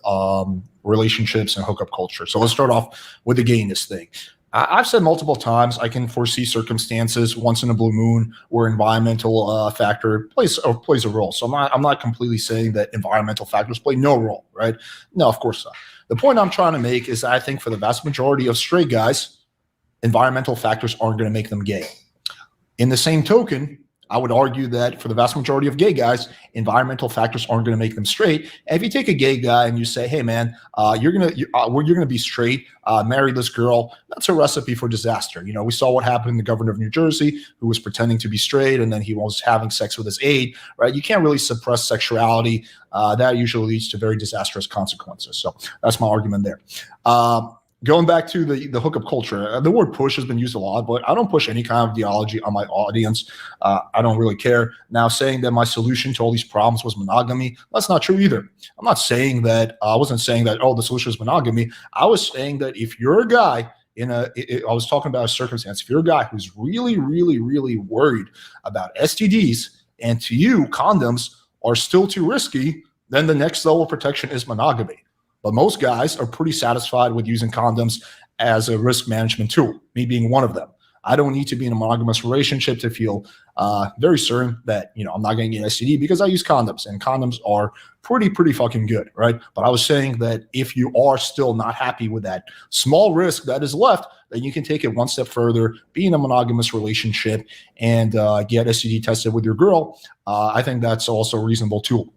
relationships and hookup culture. So let's start off with the gayness thing. I've said multiple times I can foresee circumstances once in a blue moon where environmental factor plays a role. So I'm not completely saying that environmental factors play no role, right? No, of course not. The point I'm trying to make is I think for the vast majority of straight guys, environmental factors aren't going to make them gay. In the same token, I would argue that for the vast majority of gay guys, environmental factors aren't going to make them straight. And if you take a gay guy and you say, "Hey, man, you're gonna be straight, marry this girl," that's a recipe for disaster. You know, we saw what happened in the governor of New Jersey, who was pretending to be straight, and then he was having sex with his aide. Right? You can't really suppress sexuality. That usually leads to very disastrous consequences. So that's my argument there. Going back to the hookup culture, the word push has been used a lot, but I don't push any kind of ideology on my audience. I don't really care. Now, saying that my solution to all these problems was monogamy, that's not true either. I'm not saying that, I wasn't saying that, oh, the solution is monogamy. I was saying that if you're a guy I was talking about a circumstance, if you're a guy who's really, really, really worried about STDs and to you, condoms are still too risky, then the next level of protection is monogamy. But most guys are pretty satisfied with using condoms as a risk management tool, me being one of them. I don't need to be in a monogamous relationship to feel very certain that, I'm not going to get an STD because I use condoms, and condoms are pretty fucking good, right? But I was saying that if you are still not happy with that small risk that is left, then you can take it one step further, be in a monogamous relationship, and get STD tested with your girl. I think that's also a reasonable tool.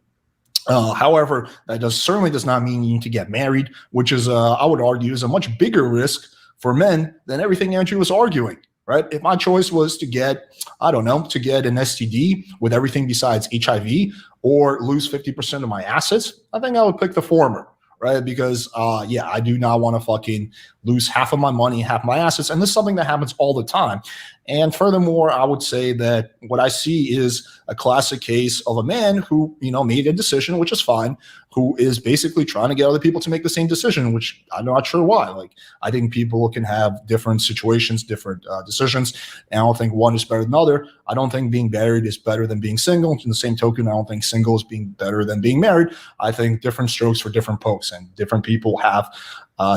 However, that certainly does not mean you need to get married, which is, I would argue, is a much bigger risk for men than everything Andrew was arguing, right? If my choice was to get an STD with everything besides HIV or lose 50% of my assets, I think I would pick the former, right? Because, I do not want to fucking lose half of my money, half my assets. And this is something that happens all the time. And furthermore, I would say that what I see is a classic case of a man who, made a decision, which is fine, who is basically trying to get other people to make the same decision, which I'm not sure why. Like, I think people can have different situations, different decisions. And I don't think one is better than the other. I don't think being married is better than being single. In the same token, I don't think single is being better than being married. I think different strokes for different folks, and different people have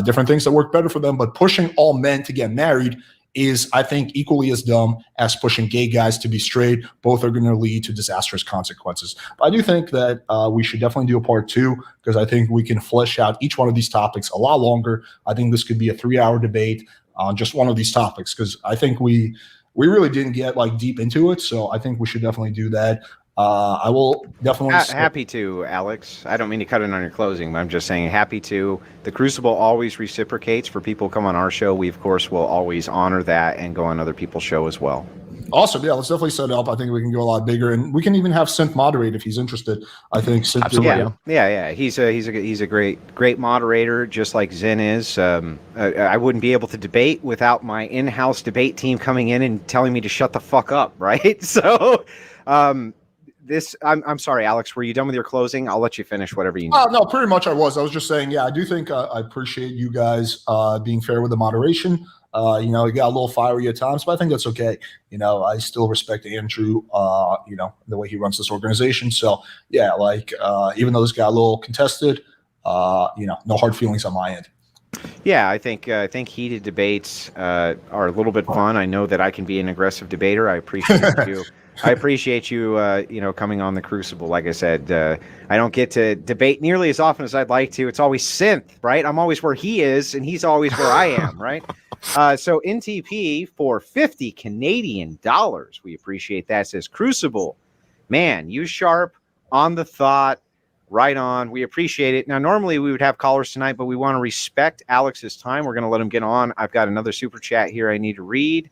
different things that work better for them. But pushing all men to get married is, I think, equally as dumb as pushing gay guys to be straight. Both are going to lead to disastrous consequences. But I do think that we should definitely do a part 2, because I think we can flesh out each one of these topics a lot longer. I think this could be a 3-hour debate on just one of these topics, because I think we really didn't get deep into it. So I think we should definitely do that. I will definitely happy to, Alex. I don't mean to cut in on your closing, but I'm just saying happy to. The Crucible always reciprocates for people who come on our show. We, of course, will always honor that and go on other people's show as well. Awesome. Yeah, let's definitely set it up. I think we can go a lot bigger, and we can even have Synth moderate if he's interested. I think Synth. Absolutely. Yeah. He's a great moderator, just like Zen is. I wouldn't be able to debate without my in-house debate team coming in and telling me to shut the fuck up, right? So, I'm sorry, Alex. Were you done with your closing? I'll let you finish whatever you need. No, pretty much I was. I was just saying, yeah, I do think I appreciate you guys being fair with the moderation. You got a little fiery at times, but I think that's okay. I still respect Andrew, the way he runs this organization. So yeah, even though this got a little contested, no hard feelings on my end. Yeah, I think heated debates are a little bit fun. I know that I can be an aggressive debater. I appreciate you. I appreciate you, coming on the Crucible. Like I said, I don't get to debate nearly as often as I'd like to. It's always synth, right? I'm always where he is, and he's always where I am, right? So NTP for 50 Canadian dollars. We appreciate that. It says Crucible, man, you sharp, on the thought, right on. We appreciate it. Now, normally we would have callers tonight, but we want to respect Alex's time. We're going to let him get on. I've got another super chat here I need to read.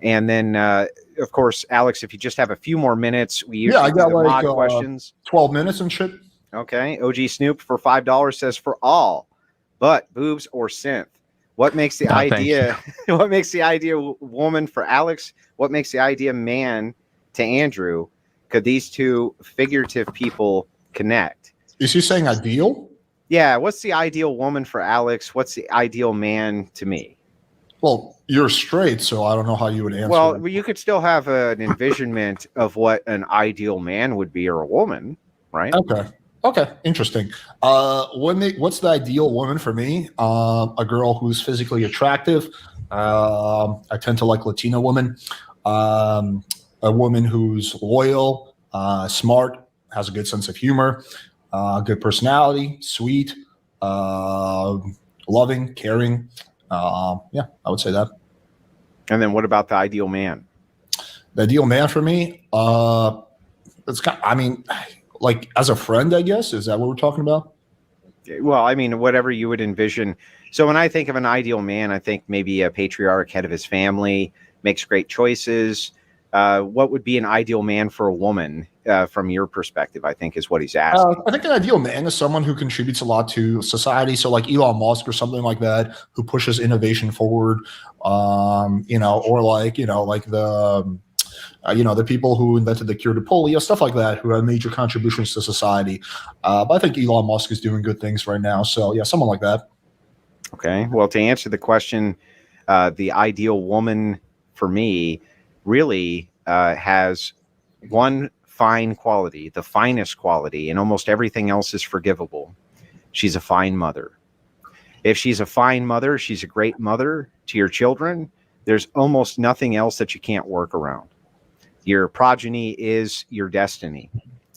And then, of course, Alex, if you just have a few more minutes, we usually I got do the mod questions. 12 minutes and shit. Okay. OG Snoop for $5 says for all, but boobs or synth. What makes the idea? What makes the idea woman for Alex? What makes the idea man to Andrew? Could these two figurative people connect? Is he saying ideal? Yeah. What's the ideal woman for Alex? What's the ideal man to me? Well, you're straight, so I don't know how you would answer. Well, you could still have an envisionment of what an ideal man would be, or a woman, right? Okay. Interesting. What's the ideal woman for me? A girl who's physically attractive. I tend to like Latina women. A woman who's loyal, smart, has a good sense of humor, good personality, sweet, loving, caring. I would say that. And then what about the ideal man? The ideal man for me, it's like as a friend, I guess. Is that what we're talking about? Well, I mean, whatever you would envision. So when I think of an ideal man, I think maybe a patriarch, head of his family, makes great choices. What would be an ideal man for a woman from your perspective, I think, is what he's asking. I think an ideal man is someone who contributes a lot to society. So like Elon Musk or something like that, who pushes innovation forward, or the people who invented the cure to polio, stuff like that, who have major contributions to society. But I think Elon Musk is doing good things right now. So yeah, someone like that. Okay. Well, to answer the question, the ideal woman for me really has one fine quality, the finest quality, and almost everything else is forgivable. She's a fine mother. If she's a fine mother, she's a great mother to your children. There's almost nothing else that you can't work around. Your progeny is your destiny.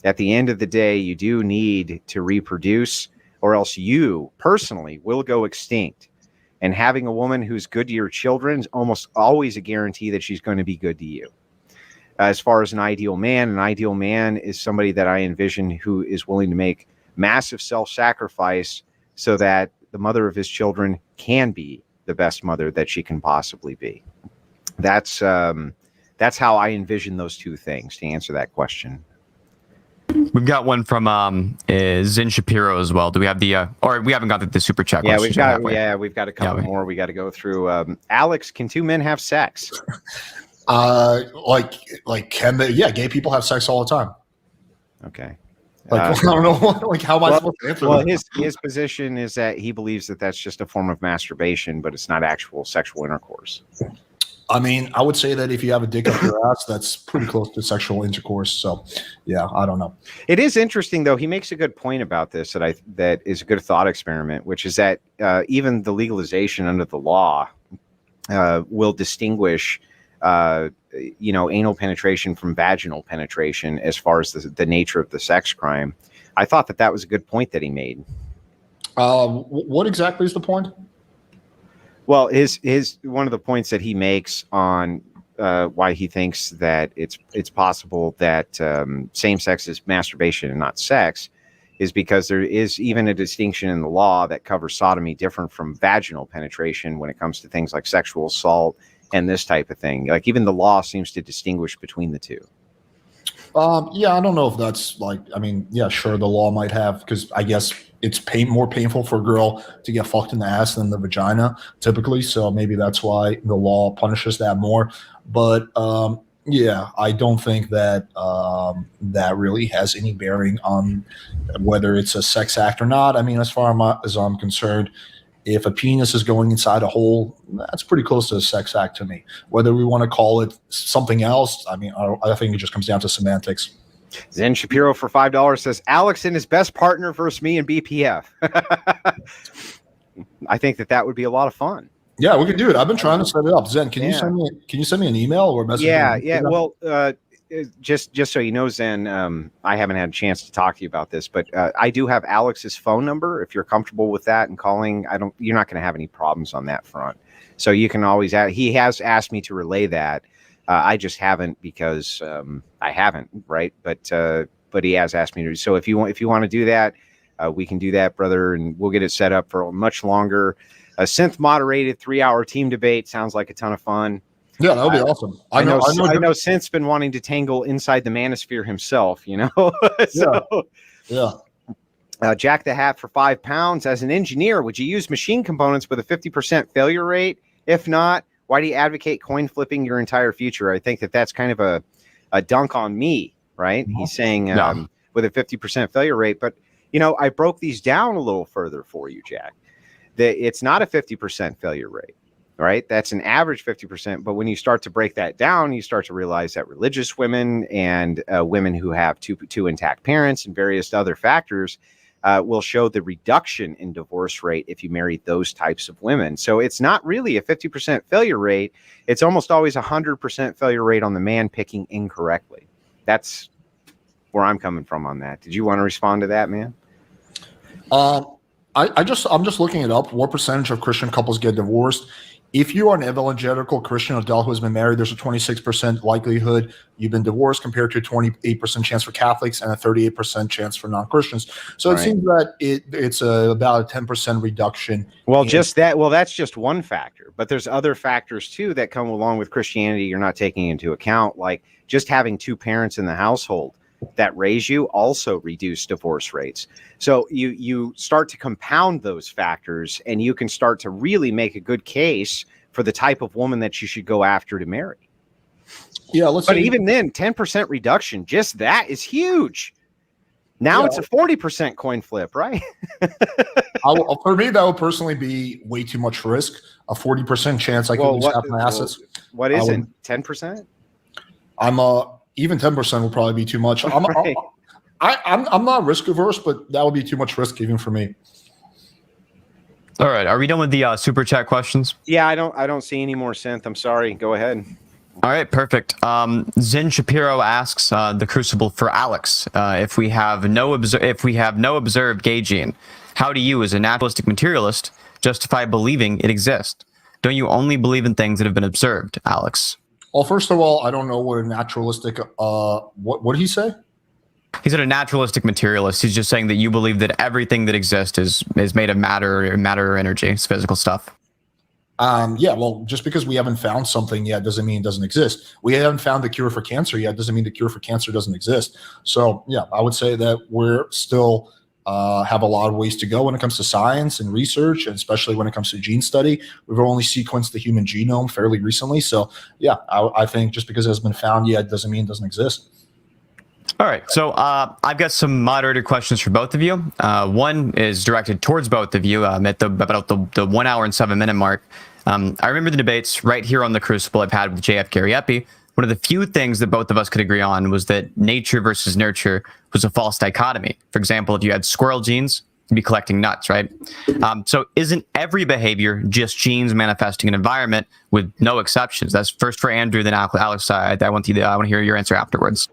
At the end of the day, you do need to reproduce, or else you personally will go extinct. And having a woman who's good to your children is almost always a guarantee that she's going to be good to you. As far as an ideal man is somebody that I envision who is willing to make massive self-sacrifice so that the mother of his children can be the best mother that she can possibly be. That's how I envision those two things, to answer that question. We've got one from Zin Shapiro as well. Do we have or we haven't got the super chat? Yeah, we've got a couple more we got to go through. Alex, can two men have sex? Can they? Yeah, gay people have sex all the time. Okay. I don't know. How am I supposed to answer that? His position is that he believes that that's just a form of masturbation, but it's not actual sexual intercourse. I mean, I would say that if you have a dick up your ass, that's pretty close to sexual intercourse. So, yeah, I don't know. It is interesting, though. He makes a good point about this that is a good thought experiment, which is that even the legalization under the law will distinguish, anal penetration from vaginal penetration as far as the nature of the sex crime. I thought that was a good point that he made. What exactly is the point? Well, his one of the points that he makes on why he thinks that it's possible that same sex is masturbation and not sex is because there is even a distinction in the law that covers sodomy different from vaginal penetration when it comes to things like sexual assault and this type of thing. Like even the law seems to distinguish between the two. I don't know if that's sure, the law might have, because I guess it's more painful for a girl to get fucked in the ass than the vagina typically. So maybe that's why the law punishes that more. But Yeah, I don't think that that really has any bearing on whether it's a sex act or not. I mean, as far as I'm concerned, if a penis is going inside a hole, that's pretty close to a sex act to me. Whether we want to call it something else, I mean, I think it just comes down to semantics. Zen Shapiro for $5 says Alex and his best partner versus me and BPF. I think that would be a lot of fun. Yeah, we could do it. I've been trying to set it up. Zen, can you send me an email or a message? Yeah. Well, just so you know, Zen, I haven't had a chance to talk to you about this, but I do have Alex's phone number. If you're comfortable with that and calling, you're not going to have any problems on that front. So you can always he has asked me to relay that. I just haven't because I haven't, right? But he has asked me to. So if you want to do that, we can do that, brother, and we'll get it set up for a much longer. A synth moderated 3-hour team debate sounds like a ton of fun. Yeah, that would be awesome. I know Synth's been wanting to tangle inside the manosphere himself, you know. Yeah. Jack the Hat for £5. As an engineer, would you use machine components with a 50% failure rate? If not, why do you advocate coin flipping your entire future? I think that's kind of a dunk on me, right? He's saying with a 50% failure rate, but I broke these down a little further for you, Jack. It's not a 50% failure rate, right? That's an average 50%. But when you start to break that down, you start to realize that religious women and women who have two intact parents and various other factors will show the reduction in divorce rate if you marry those types of women. So it's not really a 50% failure rate. It's almost always 100% failure rate on the man picking incorrectly. That's where I'm coming from on that. Did you want to respond to that, man? I'm just looking it up. What percentage of Christian couples get divorced? If you are an evangelical Christian adult who has been married, there's a 26% likelihood you've been divorced compared to a 28% chance for Catholics and a 38% chance for non-Christians. So it seems that it's about a 10% reduction. Well, that's just one factor, but there's other factors too that come along with Christianity you're not taking into account, like just having two parents in the household that raise you also reduce divorce rates. So you start to compound those factors and you can start to really make a good case for the type of woman that you should go after to marry. Yeah, but even then, 10% reduction, just that is huge. Now it's a 40% coin flip, right? For me, that would personally be way too much risk. A 40% chance I could lose half my assets. What is it? 10%? Even 10% would probably be too much. I'm not risk averse, but that would be too much risk even for me. All right, are we done with the super chat questions? Yeah, I don't see any more synth. I'm sorry. Go ahead. All right, perfect. Zen Shapiro asks the Crucible for Alex. If we have no observed gay gene, how do you, as a naturalistic materialist, justify believing it exists? Don't you only believe in things that have been observed, Alex? Well, first of all, I don't know what a naturalistic. What did he say? He's a naturalistic materialist. He's just saying that you believe that everything that exists is made of matter or energy. It's physical stuff. Yeah. Well, just because we haven't found something yet doesn't mean it doesn't exist. We haven't found the cure for cancer yet doesn't mean the cure for cancer doesn't exist. So yeah, I would say that we're still have a lot of ways to go when it comes to science and research, and especially when it comes to gene study. We've only sequenced the human genome fairly recently. So yeah, I think just because it has been found yet doesn't mean it doesn't exist. All right. So I've got some moderated questions for both of you. One is directed towards both of you at about the 1 hour and 7 minute mark. I remember the debates right here on the Crucible I've had with JF Gary Epi. One of the few things that both of us could agree on was that nature versus nurture was a false dichotomy. For example, if you had squirrel genes, you'd be collecting nuts, right? So isn't every behavior just genes manifesting an environment with no exceptions? That's first for Andrew, then Alex. I want to hear your answer afterwards.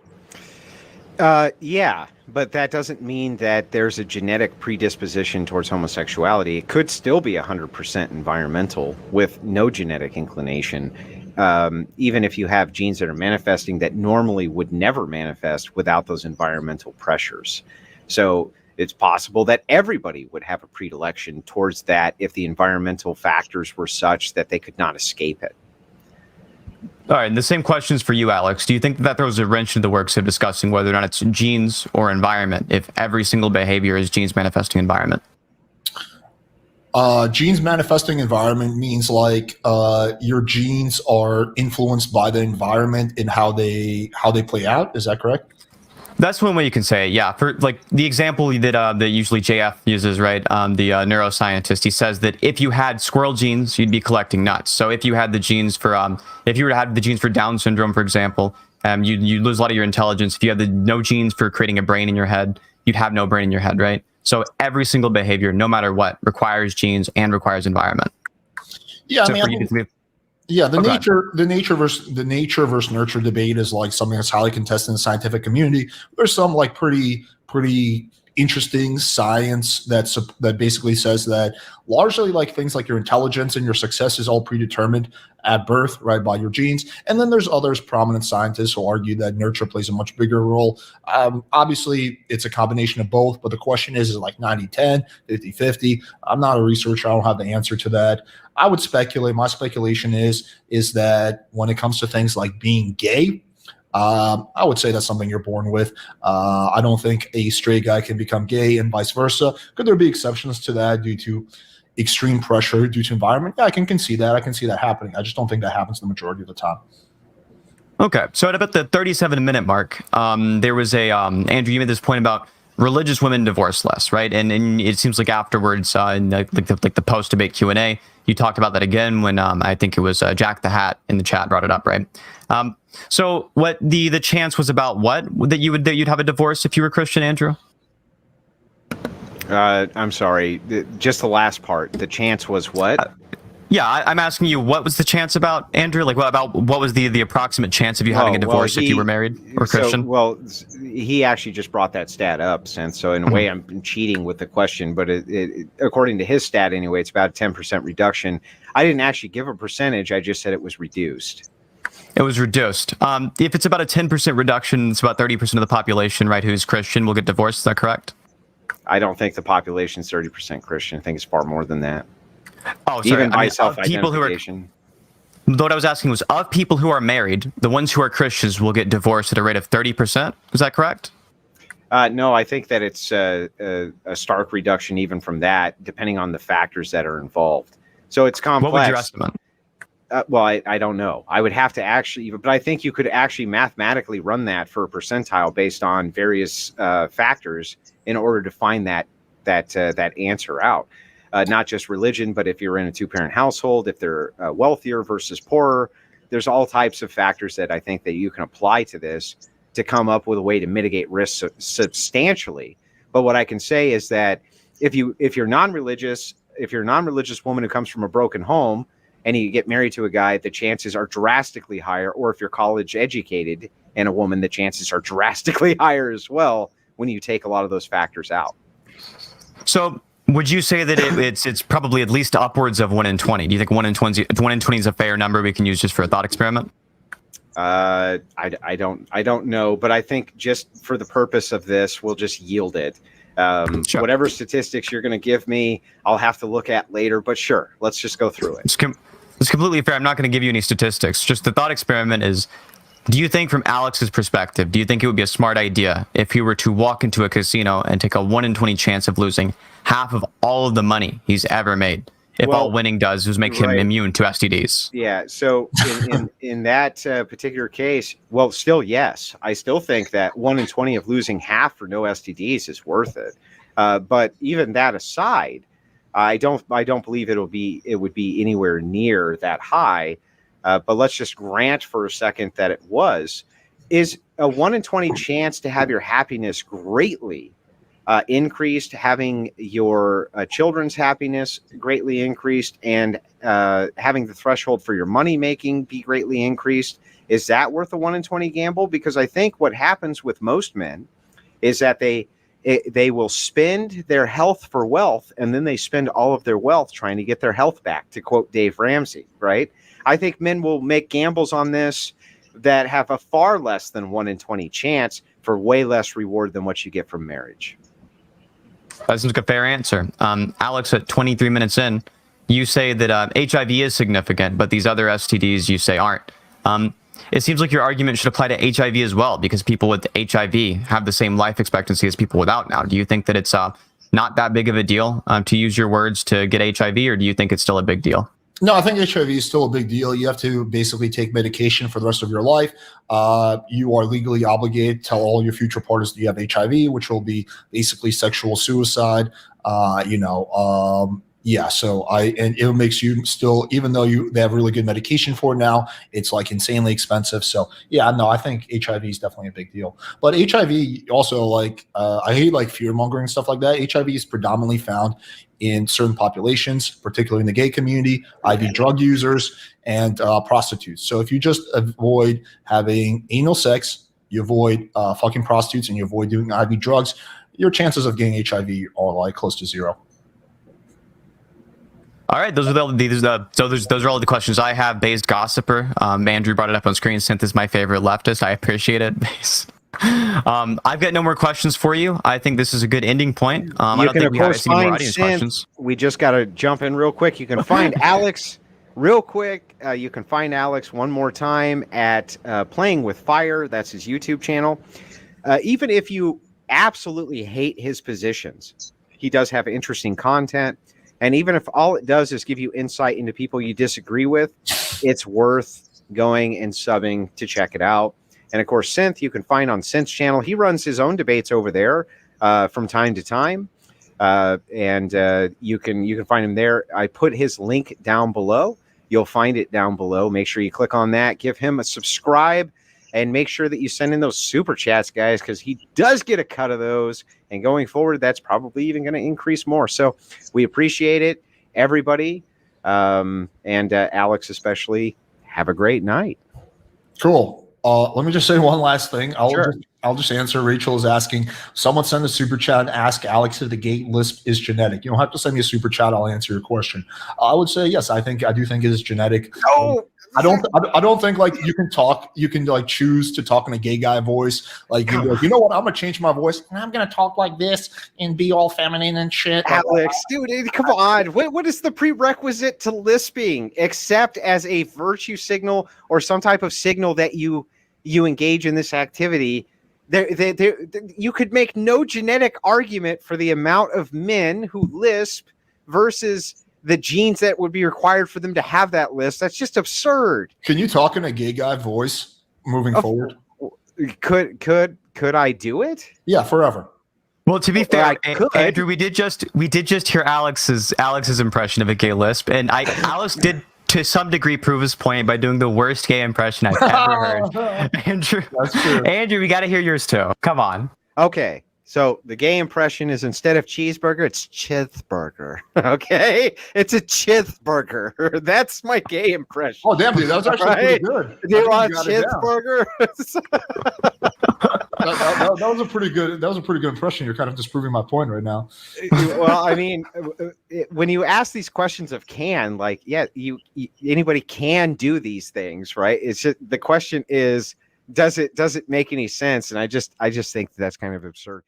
Yeah, but that doesn't mean that there's a genetic predisposition towards homosexuality. It could still be 100% environmental with no genetic inclination. Even if you have genes that are manifesting that normally would never manifest without those environmental pressures. So it's possible that everybody would have a predilection towards that if the environmental factors were such that they could not escape it. All right, and the same questions for you, Alex. Do you think that throws a wrench into the works of discussing whether or not it's genes or environment if every single behavior is genes manifesting environment? Genes manifesting environment means like your genes are influenced by the environment and how they play out. Is that correct? That's one way you can say it. Yeah, for like the example that usually JF uses, right? The neuroscientist, he says that if you had squirrel genes, you'd be collecting nuts. So if you had the genes for if you were to have the genes for Down syndrome, for example, you lose a lot of your intelligence. If you have no genes for creating a brain in your head, you'd have no brain in your head, right? So every single behavior, no matter what, requires genes and requires environment. Yeah, so I mean, yeah, the nature versus nurture debate is like something that's highly contested in the scientific community. There's some like pretty interesting science that basically says that largely like things like your intelligence and your success is all predetermined at birth, right, by your genes. And then there's others, prominent scientists, who argue that nurture plays a much bigger role. Obviously, it's a combination of both, but the question is it like 90-10, 50-50? I'm not a researcher. I don't have the answer to that. I would speculate. My speculation is that when it comes to things like being gay, I would say that's something you're born with. I don't think a straight guy can become gay and vice versa. Could there be exceptions to that due to extreme pressure, due to environment? Yeah, I can concede that. I can see that happening. I just don't think that happens the majority of the time. Okay, so at about the 37-minute mark, there was a Andrew, you made this point about religious women divorce less, right? And it seems like afterwards, in the post-debate Q&A, you talked about that again when I think it was Jack the Hat in the chat brought it up, right? So what the chance was about what that you'd have a divorce if you were Christian, Andrew? I'm sorry, just the last part. The chance was what? Yeah, I'm asking you, what was the chance about, Andrew? Like, what was the approximate chance of you having a divorce if you were married or Christian? He actually just brought that stat up, so in a way I'm cheating with the question, but it according to his stat anyway, it's about a 10% reduction. I didn't actually give a percentage. I just said it was reduced. It was reduced. If it's about a 10% reduction, it's about 30% of the population, right, who's Christian will get divorced. Is that correct? I don't think the population is 30% Christian. I think it's far more than that. Oh, sorry. Even by self-identification. What I was asking was, of people who are married, the ones who are Christians will get divorced at a rate of 30%. Is that correct? No, I think that it's a stark reduction even from that, depending on the factors that are involved. So it's complex. What would your estimate? Well, I don't know. I would have to actually, but I think you could actually mathematically run that for a percentile based on various factors in order to find that answer out. Not just religion, but if you're in a two-parent household, if they're wealthier versus poorer, there's all types of factors that I think that you can apply to this to come up with a way to mitigate risk substantially. But what I can say is that if you're non-religious woman who comes from a broken home and you get married to a guy, the chances are drastically higher. Or if you're college educated and a woman, the chances are drastically higher as well when you take a lot of those factors out. So would you say that it's probably at least upwards of 1 in 20? Do you think 1 in 20 is a fair number we can use just for a thought experiment? I don't know, but I think just for the purpose of this, we'll just yield it. Sure. Whatever statistics you're going to give me, I'll have to look at later, but sure, let's just go through it. It's completely fair. I'm not going to give you any statistics. Just the thought experiment is, do you think from Alex's perspective, do you think it would be a smart idea if he were to walk into a casino and take a 1 in 20 chance of losing half of all of the money he's ever made? If all winning does is make him immune to STDs. Yeah. So in that particular case, well, still, yes, I still think that 1 in 20 of losing half for no STDs is worth it. But even that aside, I don't believe it would be anywhere near that high. But let's just grant for a second that it was. Is a 1 in 20 chance to have your happiness greatly increased, having your children's happiness greatly increased, and having the threshold for your money making be greatly increased? Is that worth a 1 in 20 gamble? Because I think what happens with most men is that they will spend their health for wealth, and then they spend all of their wealth trying to get their health back, to quote Dave Ramsey, right? I think men will make gambles on this that have a far less than 1 in 20 chance for way less reward than what you get from marriage. That seems like a fair answer. Alex, at 23 minutes in, you say that HIV is significant, but these other STDs you say aren't. It seems like your argument should apply to HIV as well, because people with HIV have the same life expectancy as people without now. Do you think that it's not that big of a deal, to use your words, to get HIV, or do you think it's still a big deal? No, I think HIV is still a big deal. You have to basically take medication for the rest of your life. You are legally obligated to tell all your future partners that you have HIV, which will be basically sexual suicide. Yeah, so and it makes you still, even though they have really good medication for it now, it's like insanely expensive. So yeah, no, I think HIV is definitely a big deal. But HIV also, like, I hate like fear mongering stuff like that. HIV is predominantly found in certain populations, particularly in the gay community, IV drug users, and prostitutes. So if you just avoid having anal sex, you avoid fucking prostitutes, and you avoid doing IV drugs, your chances of getting HIV are like close to zero. All right, those are all the questions I have. Based gossiper, Andrew brought it up on screen. Synth is my favorite leftist. I appreciate it. I've got no more questions for you. I think this is a good ending point. I don't think we have any more audience questions. We just got to jump in real quick. You can find Alex real quick. You can find Alex one more time at Playing with Fire. That's his YouTube channel. Even if you absolutely hate his positions, he does have interesting content. And even if all it does is give you insight into people you disagree with, it's worth going and subbing to check it out. And of course, Synth, you can find on Synth's channel. He runs his own debates over there from time to time. You can find him there. I put his link down below. You'll find it down below. Make sure you click on that. Give him a subscribe. And make sure that you send in those super chats, guys, because he does get a cut of those. And going forward, that's probably even going to increase more. So we appreciate it, everybody. And Alex especially. Have a great night. Cool. Let me just say one last thing. Sure. I'll just answer. Rachel is asking, someone send a super chat and ask Alex if the gay lisp is genetic. You don't have to send me a super chat. I'll answer your question. I would say yes. I do think it is genetic. No. I don't think like you can like choose to talk in a gay guy voice. Like, you know what? I'm gonna change my voice and I'm gonna talk like this and be all feminine and shit. Alex, dude, come on. What is the prerequisite to lisping except as a virtue signal or some type of signal that you engage in this activity? You could make no genetic argument for the amount of men who lisp versus the genes that would be required for them to have that list. That's just absurd. Can you talk in a gay guy voice moving forward? Could I do it? Yeah, forever. Well, to be fair, Andrew, we did just hear Alex's impression of a gay lisp, and Alex did to some degree prove his point by doing the worst gay impression I've ever heard. Andrew, that's true. Andrew, we got to hear yours too. Come on. Okay. So the gay impression is, instead of cheeseburger, it's chithburger. Okay? It's a chithburger. That's my gay impression. Oh, damn, dude. That was actually pretty good. Do you want chithburger? that was a pretty good impression. You're kind of disproving my point right now. Well, I mean, when you ask these questions of like, yeah, anybody can do these things, right? It's just, the question is, does it make any sense? And I just think that's kind of absurd.